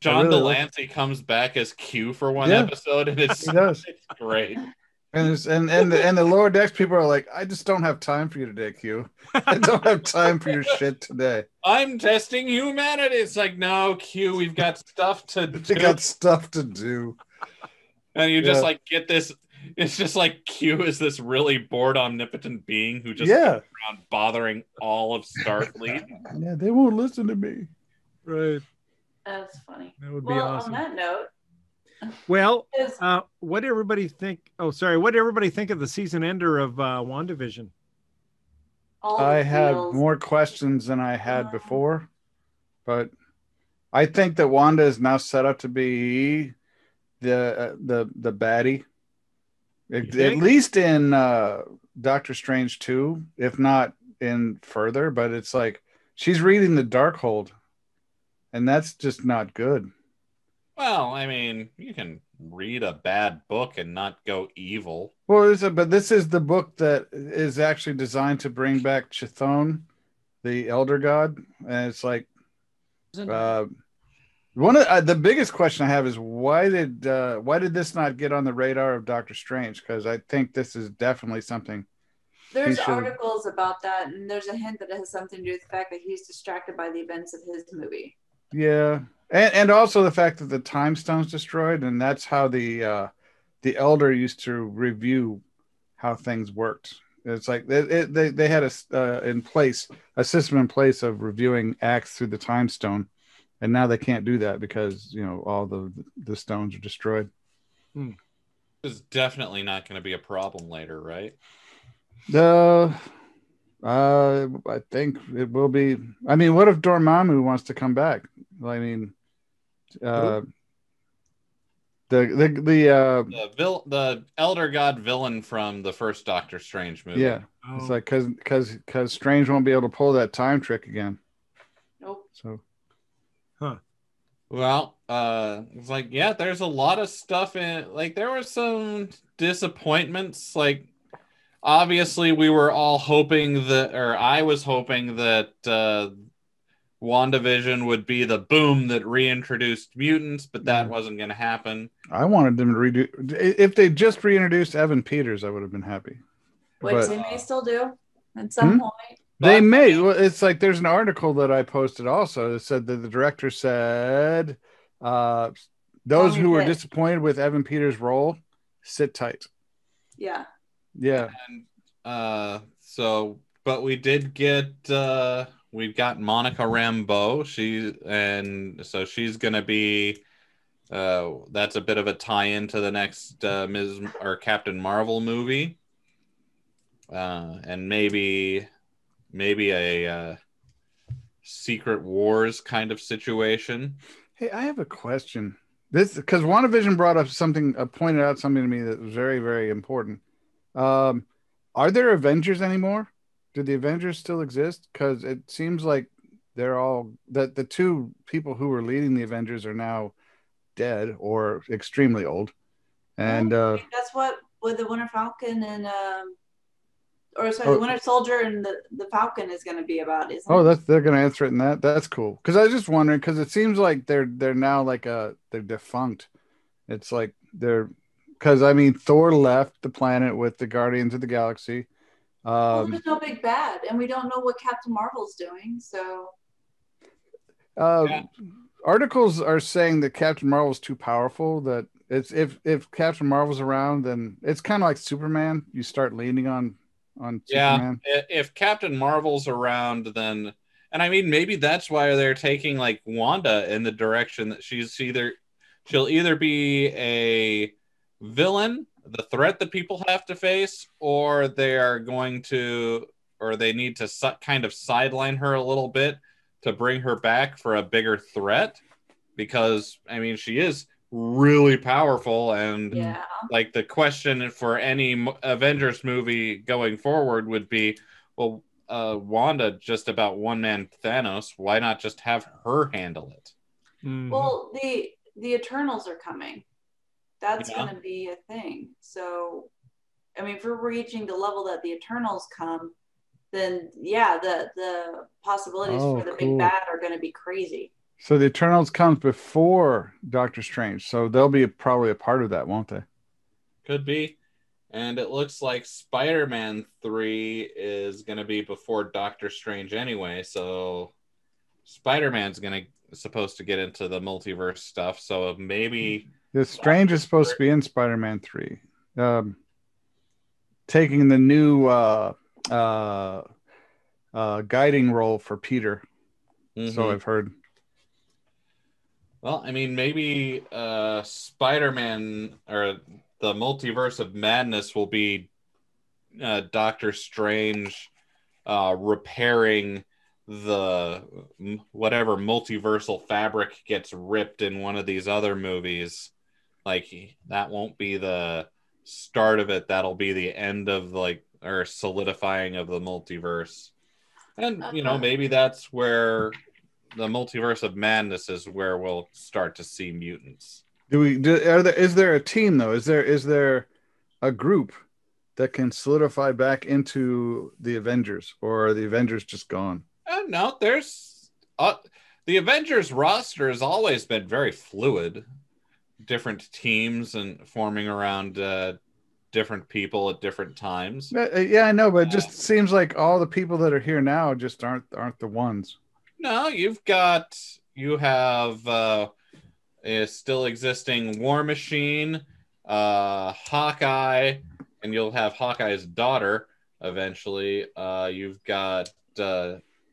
John Delancey comes back as Q for one episode, and it's great. And the Lower Decks people are like, I just don't have time for you today, Q. I don't have time for your shit today. I'm testing humanity. It's like, no, Q, we've got stuff to do. We got stuff to do. And you just like get this. It's just like Q is this really bored, omnipotent being who just goes around bothering all of Starfleet. Yeah, they won't listen to me. Right. That's funny. That would be awesome. On that note. Well, what did everybody think? Oh, sorry. What did everybody think of the season ender of WandaVision? I have more questions than I had before, but I think that Wanda is now set up to be the baddie, at least in Doctor Strange 2, if not in further. But it's like she's reading the Darkhold, and that's just not good. Well, I mean, you can read a bad book and not go evil. Well, but this is the book that is actually designed to bring back Chthon, the Elder God, and it's like one of the biggest question I have is why did this not get on the radar of Doctor Strange? Because I think this is definitely something. There's articles about that, and there's a hint that it has something to do with the fact that he's distracted by the events of his movie. Yeah. And also the fact that the time stone's destroyed, and that's how the Elder used to review how things worked. It's like they had a system in place of reviewing acts through the time stone, and now they can't do that because all the stones are destroyed. It's definitely not going to be a problem later, right? I think it will be. I mean, what if Dormammu wants to come back? I mean, the elder god villain from the first Doctor Strange movie. Yeah, it's like because Strange won't be able to pull that time trick again. Nope. So, Well, it's like, yeah, there's a lot of stuff in. Like, there were some disappointments. Like, obviously, we were all hoping that, or I was hoping that WandaVision would be the boom that reintroduced mutants, but that wasn't going to happen. I wanted them to redo. If they just reintroduced Evan Peters, I would have been happy. Which they may still do at some point. They may. Well, it's like there's an article that I posted also that said that the director said those who were disappointed with Evan Peters' role, sit tight. Yeah. Yeah. And but we did get we've got Monica Rambeau. She's gonna be that's a bit of a tie-in to the next Ms. or Captain Marvel movie. And maybe a Secret Wars kind of situation. Hey, I have a question. This because WandaVision pointed out something to me that was very, very important. Are there Avengers anymore? Do the Avengers still exist? Because it seems like that the two people who were leading the Avengers are now dead or extremely old. And that's what with the Winter Falcon and the Winter Soldier and the Falcon is going to be about, isn't it? They're going to answer it in that. That's cool. Because I was just wondering, because it seems like they're now like they're defunct. It's like because I mean Thor left the planet with the Guardians of the Galaxy. There's no big bad, and we don't know what Captain Marvel's doing. So, articles are saying that Captain Marvel's too powerful. That it's if Captain Marvel's around, then it's kind of like Superman. You start leaning on Superman. If Captain Marvel's around, then, and I mean, maybe that's why they're taking like Wanda in the direction that she'll either be a villain, the threat that people have to face, or they need to kind of sideline her a little bit to bring her back for a bigger threat, because I mean, she is really powerful, and like the question for any Avengers movie going forward would be, well, Wanda just about one-man Thanos, why not just have her handle it? Well, the Eternals are coming. That's going to be a thing. So I mean, if we're reaching the level that the Eternals come, then the possibilities for the big bad are going to be crazy. So the Eternals comes before Doctor Strange, so they'll be probably a part of that, won't they? Could be. And it looks like Spider-Man 3 is going to be before Doctor Strange anyway, so Spider-Man's supposed to get into the multiverse stuff, so maybe... The Strange is supposed to be in Spider-Man 3. Taking the new guiding role for Peter. Mm-hmm. So I've heard. Well, I mean, maybe Spider-Man or the Multiverse of Madness will be Doctor Strange repairing the whatever multiversal fabric gets ripped in one of these other movies. Like, that won't be the start of it. That'll be the end of or solidifying of the multiverse. And, maybe that's where the Multiverse of Madness is where we'll start to see mutants. Is there a team though? Is there a group that can solidify back into the Avengers, or are the Avengers just gone? No, there's the Avengers roster has always been very fluid. Different teams and forming around different people at different times. Yeah, I know, but it just seems like all the people that are here now just aren't the ones. No, you have a still existing War Machine, Hawkeye, and you'll have Hawkeye's daughter eventually. You've got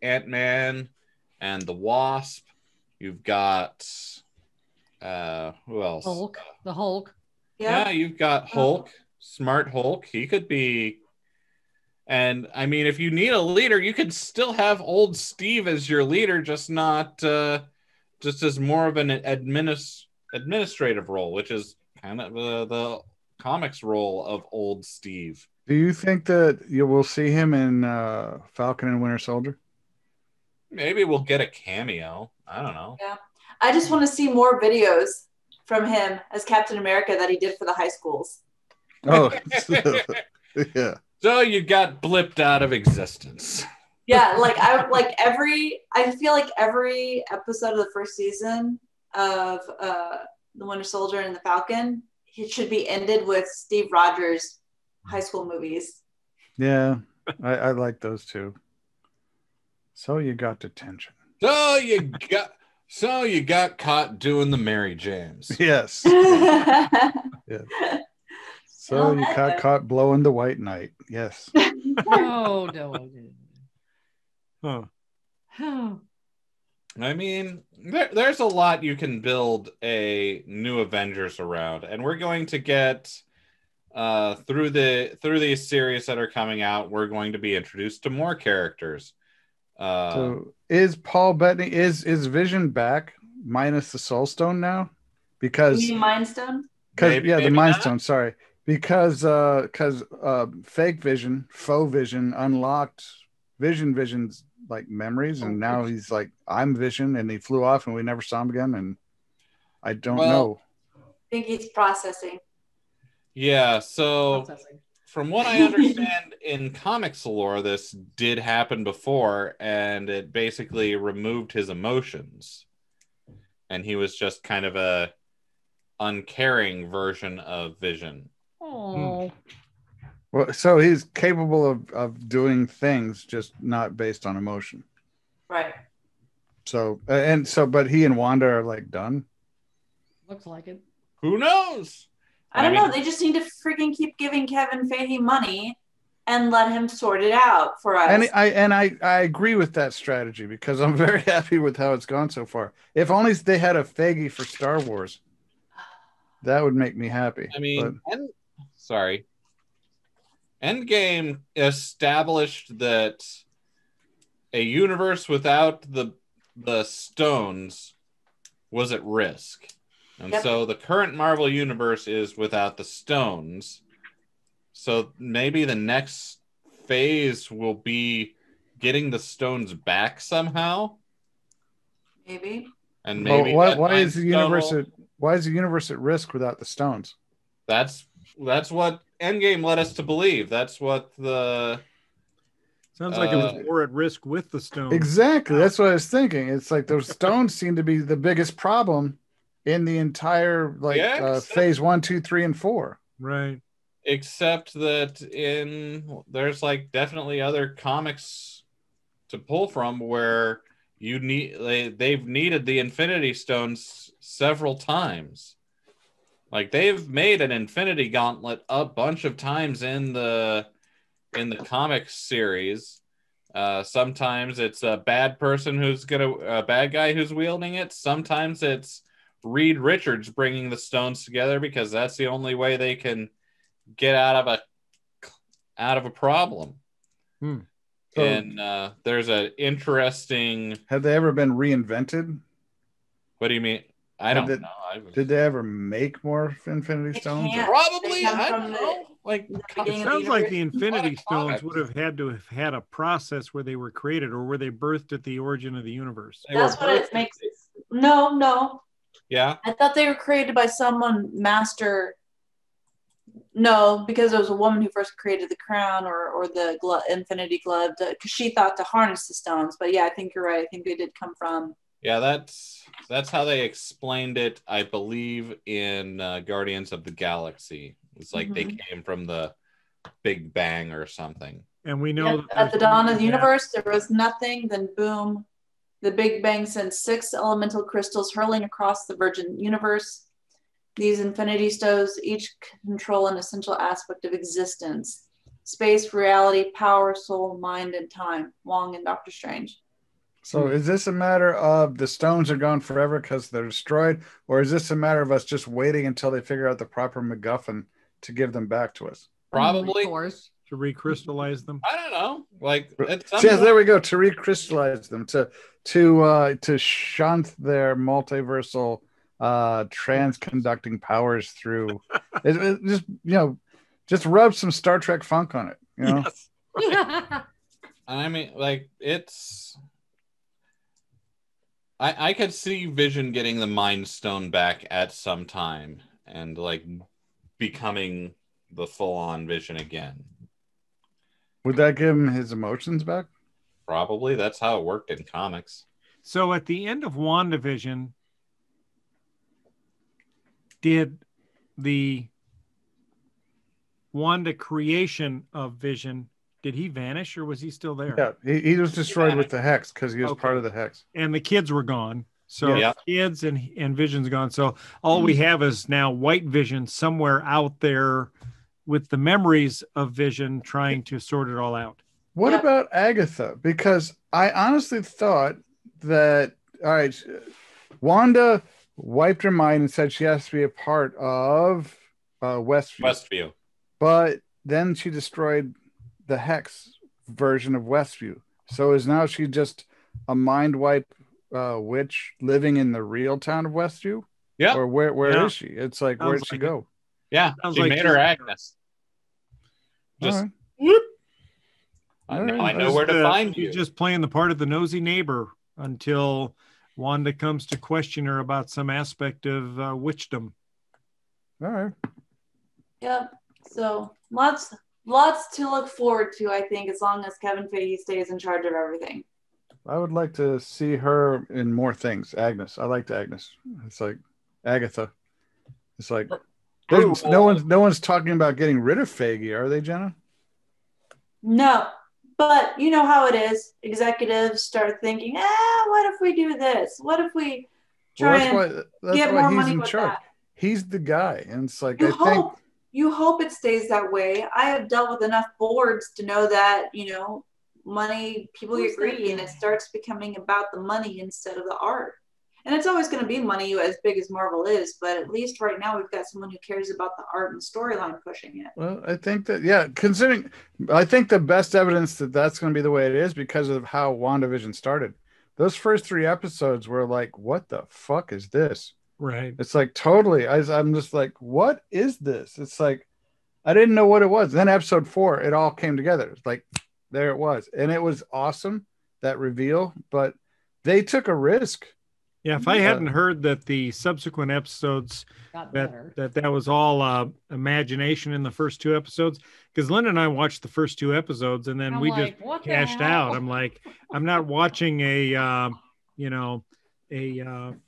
Ant-Man and the Wasp. You've got who else? Hulk. The Hulk. Yeah, you've got Hulk, smart Hulk. He could be. And I mean, if you need a leader, you could still have old Steve as your leader, just not just as more of an administrative role, which is kind of the comics role of old Steve. Do you think that you will see him in Falcon and Winter Soldier? Maybe we'll get a cameo. I don't know. Yeah, I just want to see more videos from him as Captain America that he did for the high schools. Oh, yeah. So you got blipped out of existence. Yeah, I feel like every episode of the first season of the Winter Soldier and the Falcon, it should be ended with Steve Rogers' high school movies. Yeah, I like those too. So you got detention. So you got caught doing the Mary James. Yes. Yeah. So you got caught blowing the White Knight. Yes. Oh, no. Huh. I mean, there's a lot you can build a new Avengers around, and we're going to get through these series that are coming out. We're going to be introduced to more characters. So is Paul Bettany is Vision back minus the Soul Stone now? Because you mean Mind Stone? The Mind Stone. Sorry, because fake Vision, faux Vision unlocked Vision's like memories, and now he's like, I'm Vision, and he flew off, and we never saw him again, and I don't know. I think he's processing. Yeah. So. From what I understand in comics lore, this did happen before, and it basically removed his emotions. And he was just kind of a uncaring version of Vision. Oh. Well, so he's capable of doing things, just not based on emotion. Right. So, but he and Wanda are like done? Looks like it. Who knows? I don't know. They just need to freaking keep giving Kevin Feige money and let him sort it out for us. And I agree with that strategy because I'm very happy with how it's gone so far. If only they had a Feige for Star Wars, that would make me happy. I mean, Endgame established that a universe without the stones was at risk. And so the current Marvel universe is without the stones. So maybe the next phase will be getting the stones back somehow. Maybe. And maybe why is the universe at risk without the stones? That's what Endgame led us to believe. That's what the sounds like it was more at risk with the stones. Exactly. That's what I was thinking. It's like those stones seem to be the biggest problem in the entire phase 1, 2, 3, and 4. Right. Except that there's like definitely other comics to pull from where they've needed the Infinity Stones several times. Like they've made an Infinity Gauntlet a bunch of times in the comics series. Sometimes it's a bad person a bad guy who's wielding it. Sometimes it's Reed Richards bringing the stones together because that's the only way they can get out of a problem. And there's an interesting. Have they ever been reinvented? What do you mean? I don't know. Did they ever make more Infinity Stones? Probably. I don't know. It sounds like the Infinity Stones would have had to have had a process where they were created, or were they birthed at the origin of the universe? That's what it makes. No. Yeah. I thought they were created by someone master. No, because it was a woman who first created the crown or the Infinity Glove because she thought to harness the stones. But yeah, I think you're right. I think they did come from. Yeah, that's how they explained it, I believe, in Guardians of the Galaxy. It's like they came from the Big Bang or something. And we know at the dawn of the universe, there was nothing. Then boom. The Big Bang sent 6 elemental crystals hurling across the virgin universe. These Infinity Stones each control an essential aspect of existence. Space, reality, power, soul, mind, and time. Wong and Doctor Strange. So is this a matter of the stones are gone forever because they're destroyed, or is this a matter of us just waiting until they figure out the proper MacGuffin to give them back to us? Probably. To recrystallize them. I don't know. Like, yes, there we go. To recrystallize them, to shunt their multiversal transconducting powers through. It just rub some Star Trek funk on it. Yes. I mean, like, it's. I could see Vision getting the Mind Stone back at some time and like becoming the full-on Vision again. Would that give him his emotions back? Probably. That's how it worked in comics. So at the end of WandaVision, did the Wanda creation of Vision, did he vanish or was he still there? Yeah, he was destroyed with the Hex because he was part of the Hex. And the kids were gone. So kids and Vision's gone. So all we have is now White Vision somewhere out there with the memories of Vision trying to sort it all out. What about Agatha? Because I honestly thought that, all right, Wanda wiped her mind and said she has to be a part of Westview. But then she destroyed the Hex version of Westview. So is now she just a mind wipe witch living in the real town of Westview? Yeah. Or where is she? It's like, where did she go? Yeah. She made her Agnes. Just whoop. I know where to find you. She's just playing the part of the nosy neighbor until Wanda comes to question her about some aspect of witchdom. All right. Yep. So lots to look forward to, I think, as long as Kevin Feige stays in charge of everything. I would like to see her in more things. Agnes. I liked Agnes. It's like Agatha. It's like no one's talking about getting rid of Feige, are they, Jenna? No. But you know how it is. Executives start thinking, what if we do this? What if we try get more money with that? He's the guy. And it's like, you hope it stays that way. I have dealt with enough boards to know that, money, people get greedy and it starts becoming about the money instead of the art. And it's always going to be money as big as Marvel is, but at least right now we've got someone who cares about the art and storyline pushing it. Well, I think that, I think the best evidence that that's going to be the way it is because of how WandaVision started. Those first 3 episodes were like, what the fuck is this? Right. It's like totally, I'm just like, what is this? It's like, I didn't know what it was. Then episode 4, it all came together. It's like, there it was. And it was awesome, that reveal, but they took a risk. Yeah, if I hadn't heard that the subsequent episodes that was all imagination in the first 2 episodes, because Linda and I watched the first 2 episodes and then we just cashed out. I'm like, I'm not watching a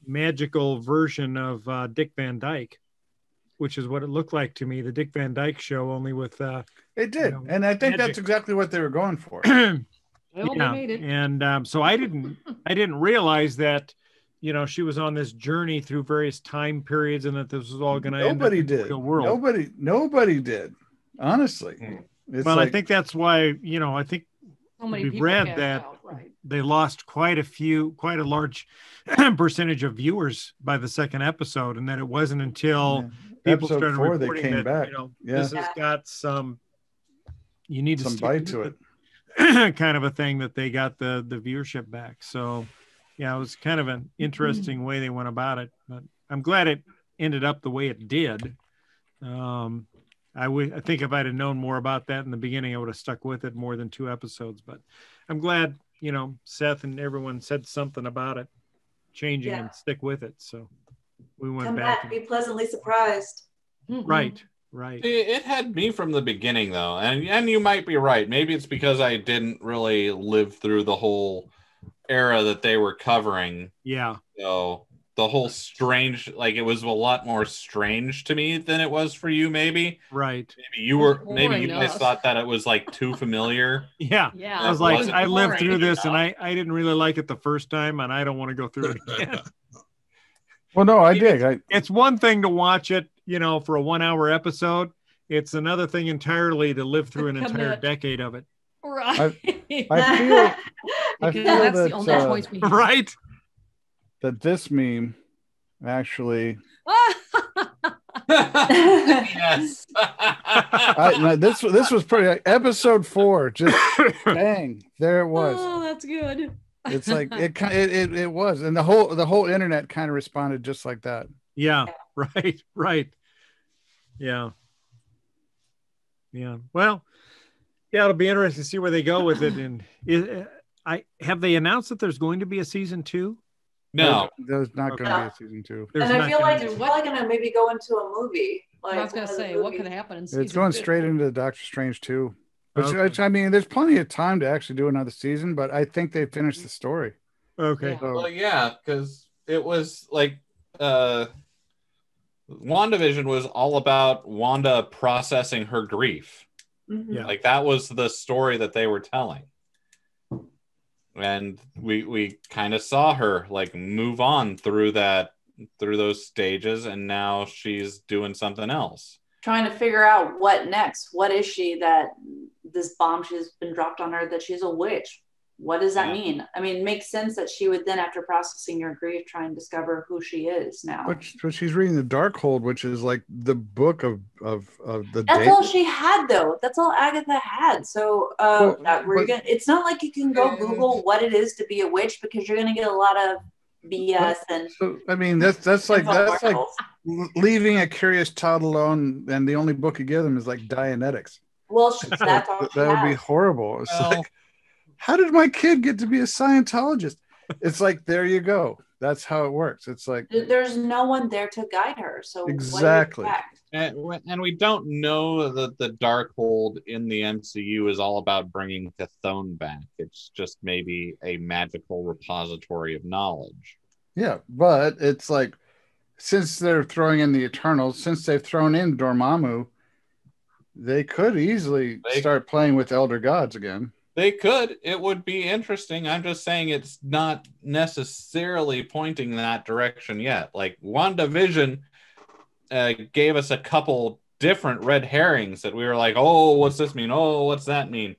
magical version of Dick Van Dyke, which is what it looked like to me, the Dick Van Dyke Show, only with it did, and I think that's exactly what they were going for. Well, they made it. And so I didn't realize that. She was on this journey through various time periods, and that this was all going to end up in the real world. Nobody did. Honestly, I think that's why I think we read that they lost quite a large percentage of viewers by the second episode, and that it wasn't until people episode started 4 reporting they came back. This has got some. You need some bite to it, kind of a thing that they got the viewership back. So. Yeah, it was kind of an interesting way they went about it, but I'm glad it ended up the way it did. I think if I'd have known more about that in the beginning, I would have stuck with it more than 2 episodes. But I'm glad, Seth and everyone said something about it changing and stick with it. So we went back and be pleasantly surprised. Right. It had me from the beginning, though, and you might be right. Maybe it's because I didn't really live through the whole era that they were covering. Yeah. So the whole strange, like, it was a lot more strange to me than it was for you, maybe. Right. Maybe you guys thought that it was like too familiar. Yeah. I was like, I lived through this and I didn't really like it the first time and I don't want to go through it again. Well, no, I did. It's one thing to watch it, for a 1-hour episode. It's another thing entirely to live through an entire decade of it. Right. I feel I Because feel that's that, the only choice we have. Right? that this meme actually Yes. this was pretty episode 4, just bang, there it was. Oh, that's good. It's like it was, and the whole internet kind of responded just like that. Yeah. Right. Yeah. Well, yeah, it'll be interesting to see where they go with it. And have they announced that there's going to be a season 2? No. There's not going to be a season 2. And I feel like it's probably going to maybe go into a movie. Like, I was going to say, what could happen in season It's going 2? straight into Doctor Strange 2. Which, Okay. I mean, there's plenty of time to actually do another season, but I think they finished the story. Okay. Yeah. So, Well, yeah, because it was like WandaVision was all about Wanda processing her grief. Mhm. Yeah. Like that was the story that they were telling. And we kind of saw her like move on through those stages, and now she's doing something else. Trying to figure out what next. What is she that this bomb has been dropped on her that she's a witch? What does that mean? I mean, it makes sense that she would then, after processing your grief, try and discover who she is now. but she's reading the Darkhold, which is like the book of the That's day. all she had, though. That's all Agatha had. So it's not like you can go Google what it is to be a witch, because you're going to get a lot of BS and. So I mean, that's like leaving a curious child alone, and the only book you give them is like Dianetics. Well, that's all she That would be has. horrible. It's Well- like, how did my kid get to be a Scientologist? It's there you go. That's how it works. It's like, There's no one there to guide her. So Exactly. What do you expect? And we don't know that the Darkhold in the MCU is all about bringing Chthon back. It's just maybe a magical repository of knowledge. yeah, but it's like, since they're throwing in the Eternals, since they've thrown in Dormammu, they could easily start playing with Elder Gods again. They could. It would be interesting. I'm just saying it's not necessarily pointing in that direction yet. Like WandaVision gave us a couple different red herrings that we were like, oh, what's this mean? Oh, what's that mean?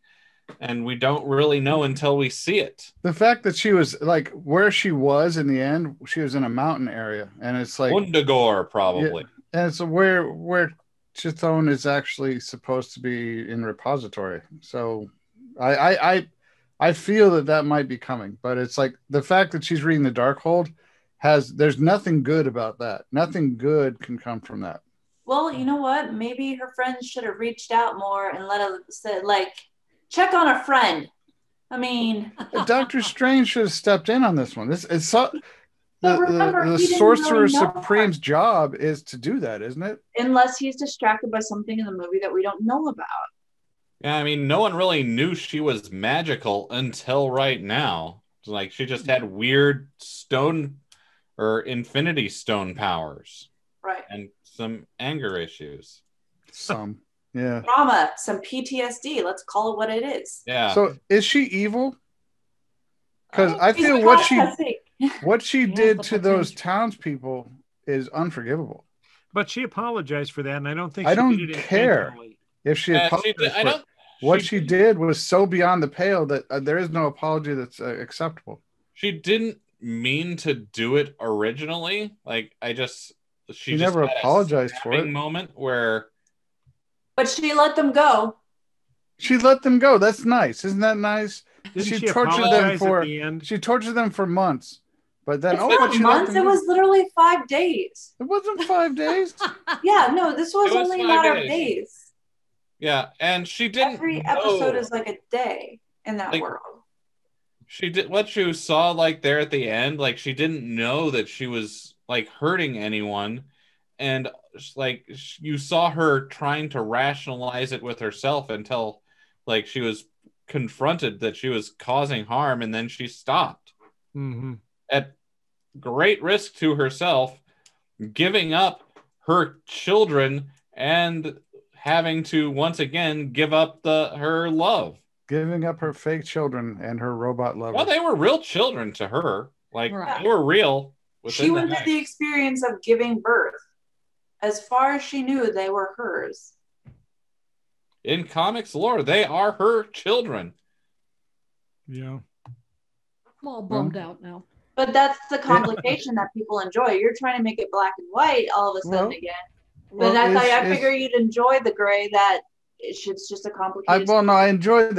And we don't really know until we see it. The fact that she was like where she was in the end, she was in a mountain area, and it's like Wundagore, probably. Yeah, and so where Chthon is actually supposed to be in repository. So I feel that might be coming, but it's like the fact that she's reading the Darkhold there's nothing good about that. Nothing good can come from that. Well, you know what? Maybe her friends should have reached out more and said, like, check on a friend. I mean, Doctor Strange should have stepped in on this one. But remember, the he didn't Sorcerer really know Supreme's job is to do that, isn't it? unless he's distracted by something in the movie that we don't know about. Yeah, I mean, no one really knew she was magical until right now. It's like she just had weird stone or infinity stone powers. Right. And some anger issues. Yeah. Trauma, some PTSD. Let's call it what it is. Yeah. So is she evil? Because Oh, I she's feel processing. what she She has did the to those potential. townspeople is unforgivable. But she apologized for that, and I don't think I she don't did it care. intentionally. If she She apologized did- I for it, don't. what she did was so beyond the pale that there is no apology that's acceptable. She didn't mean to do it originally. Like she just never had a apologized for snapping it. moment where But she let them go. She let them go. That's nice. Isn't that nice? Didn't she she tortured them apologize for at the end? she tortured them for months. But then It's but not she let months. them It go. was literally 5 days. It wasn't 5 days. Yeah, no, this was It was only a 5 matter of days. days. yeah, and she didn't Every know. episode is like a day in that Like, world. She did what you saw like there at the end, like she didn't know that she was like hurting anyone, and like you saw her trying to rationalize it with herself until like she was confronted that she was causing harm, and then she stopped Mm-hmm. at great risk to herself, giving up her children and having to once again give up her love. Giving up her fake children and her robot lover. Well, they were real children to her. Like Right. they were real. She went the through the experience of giving birth. As far as she knew, they were hers. In comics lore, they are her children. Yeah. I'm all bummed out now. But that's the complication that people enjoy. You're trying to make it black and white all of a sudden again. But I figure you'd enjoy the gray that it's just a complicated. I enjoy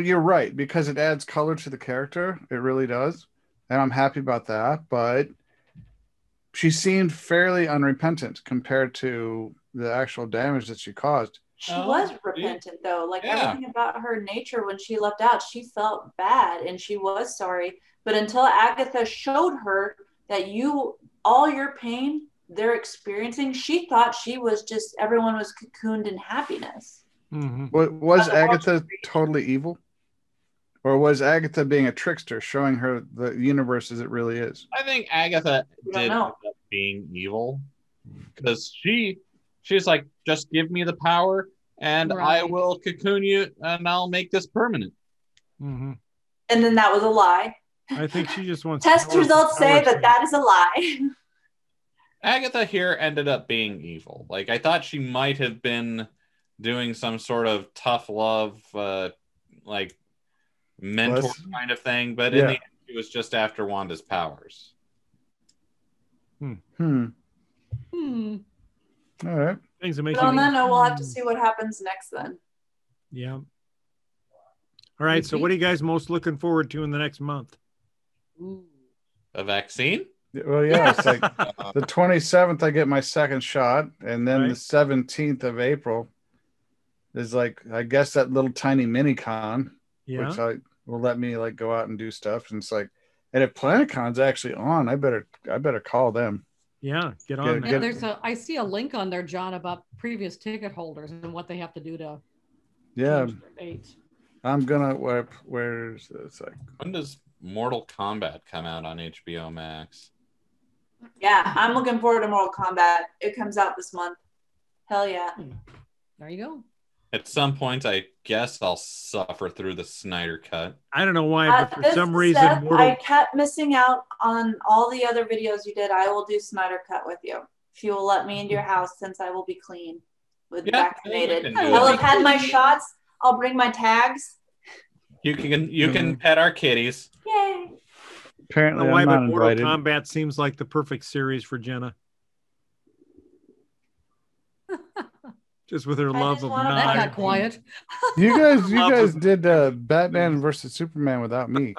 you're right, because it adds color to the character. It really does. And I'm happy about that. But she seemed fairly unrepentant compared to the actual damage that she caused. She was repentant, though. Like, everything about her nature when she left out, she felt bad and she was sorry. But until Agatha showed her that all your pain they're experiencing, she thought everyone was cocooned in happiness. Mm-hmm. Was Agatha totally evil? Or was Agatha being a trickster, showing her the universe as it really is? I think Agatha did end up being evil. Because she's like, just give me the power and I will cocoon you and I'll make this permanent. Mm-hmm. And then that was a lie. I think she just wants test results say that is a lie. Agatha here ended up being evil. Like, I thought she might have been doing some sort of tough love, like mentor kind of thing, but in the end, she was just after Wanda's powers. All right. Things that make on that note, we'll have to see what happens next then. Yeah. All right. So, what are you guys most looking forward to in the next month? A vaccine? Well, yeah, it's like the 27th, I get my second shot, and then the 17th of April is like, I guess, that little tiny mini con, which will let me like go out and do stuff. And it's like, and if PlanetCon's actually on, I better call them. Yeah, get on. I see a link on there, John, about previous ticket holders and what they have to do to. change their dates. I'm gonna where's this? Like, when does Mortal Kombat come out on HBO Max? Yeah, I'm looking forward to Mortal Kombat. It comes out this month. Hell yeah. There you go. At some point, I guess I'll suffer through the Snyder Cut. I don't know why, but for some reason, I kept missing out on all the other videos you did. I will do Snyder Cut with you. If you will let me into your house, since I will be clean with vaccinated. I will have had my shots. I'll bring my tags. You can pet our kitties. Yay. Apparently, why, I'm but not Mortal invited. Kombat seems like the perfect series for Jenna. Just with her love of knives. That got quiet. You guys did Batman versus Superman without me.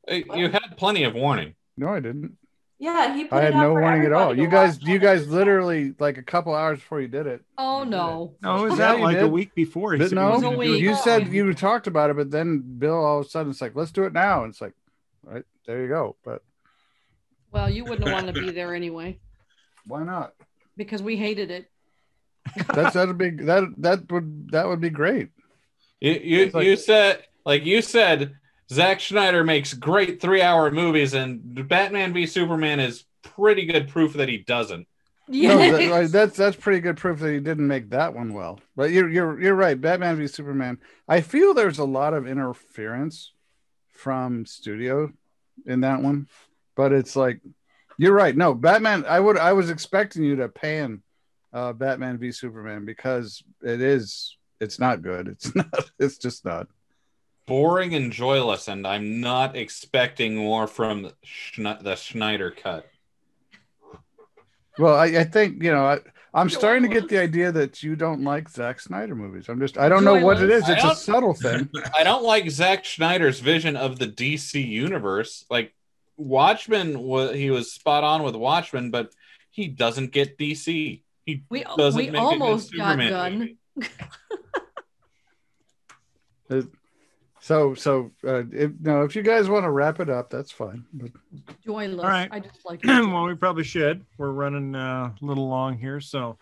You had plenty of warning. No, I didn't. Yeah, he. I had no warning at all. You guys literally like a couple hours before you did it. Oh no! No, it was that like a week before? No, you said you talked about it, but then Bill all of a sudden it's like, let's do it now. And it's like, all right, there you go. But well, you wouldn't want to be there anyway. Why not? Because we hated it. That would be great. You said Zack Snyder makes great 3-hour movies, and Batman v Superman is pretty good proof that he doesn't. Yeah, no, that's pretty good proof that he didn't make that one well. But you're right. Batman v Superman. I feel there's a lot of interference from studio in that one, but it's like you're right. No, Batman. I was expecting you to pan Batman v Superman because it's not good. It's just not. Boring and joyless, and I'm not expecting more from the Snyder Cut. Well, I think, I'm starting to get the idea that you don't like Zack Snyder movies. I don't know what it is. It's a subtle thing. I don't like Zack Snyder's vision of the DC universe. Like Watchmen, he was spot on with Watchmen, but he doesn't get DC. We almost got done. If you guys want to wrap it up, that's fine. But... Joyless. All right. I just like it. Well, we probably should. We're running a little long here. So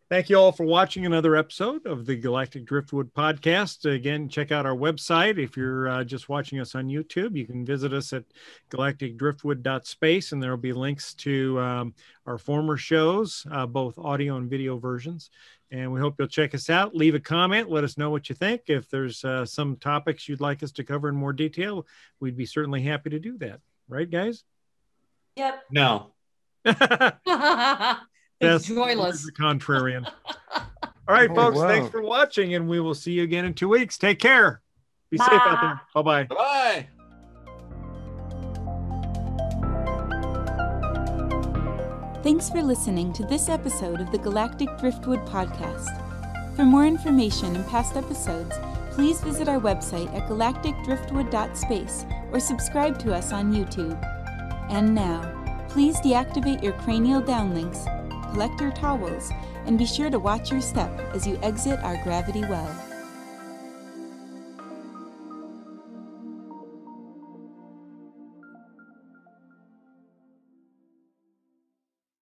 thank you all for watching another episode of the Galactic Driftwood Podcast. Again, check out our website. If you're just watching us on YouTube, you can visit us at galacticdriftwood.space, and there will be links to our former shows, both audio and video versions. And we hope you'll check us out. Leave a comment. Let us know what you think. If there's some topics you'd like us to cover in more detail, we'd be certainly happy to do that. Right, guys? Yep. No. It's joyless. The contrarian. All right, folks. Wow. Thanks for watching, and we will see you again in 2 weeks. Take care. Be safe out there. Bye-bye. Bye. Thanks for listening to this episode of the Galactic Driftwood Podcast. For more information and past episodes, please visit our website at galacticdriftwood.space or subscribe to us on YouTube. And now, please deactivate your cranial downlinks, collect your towels, and be sure to watch your step as you exit our gravity well.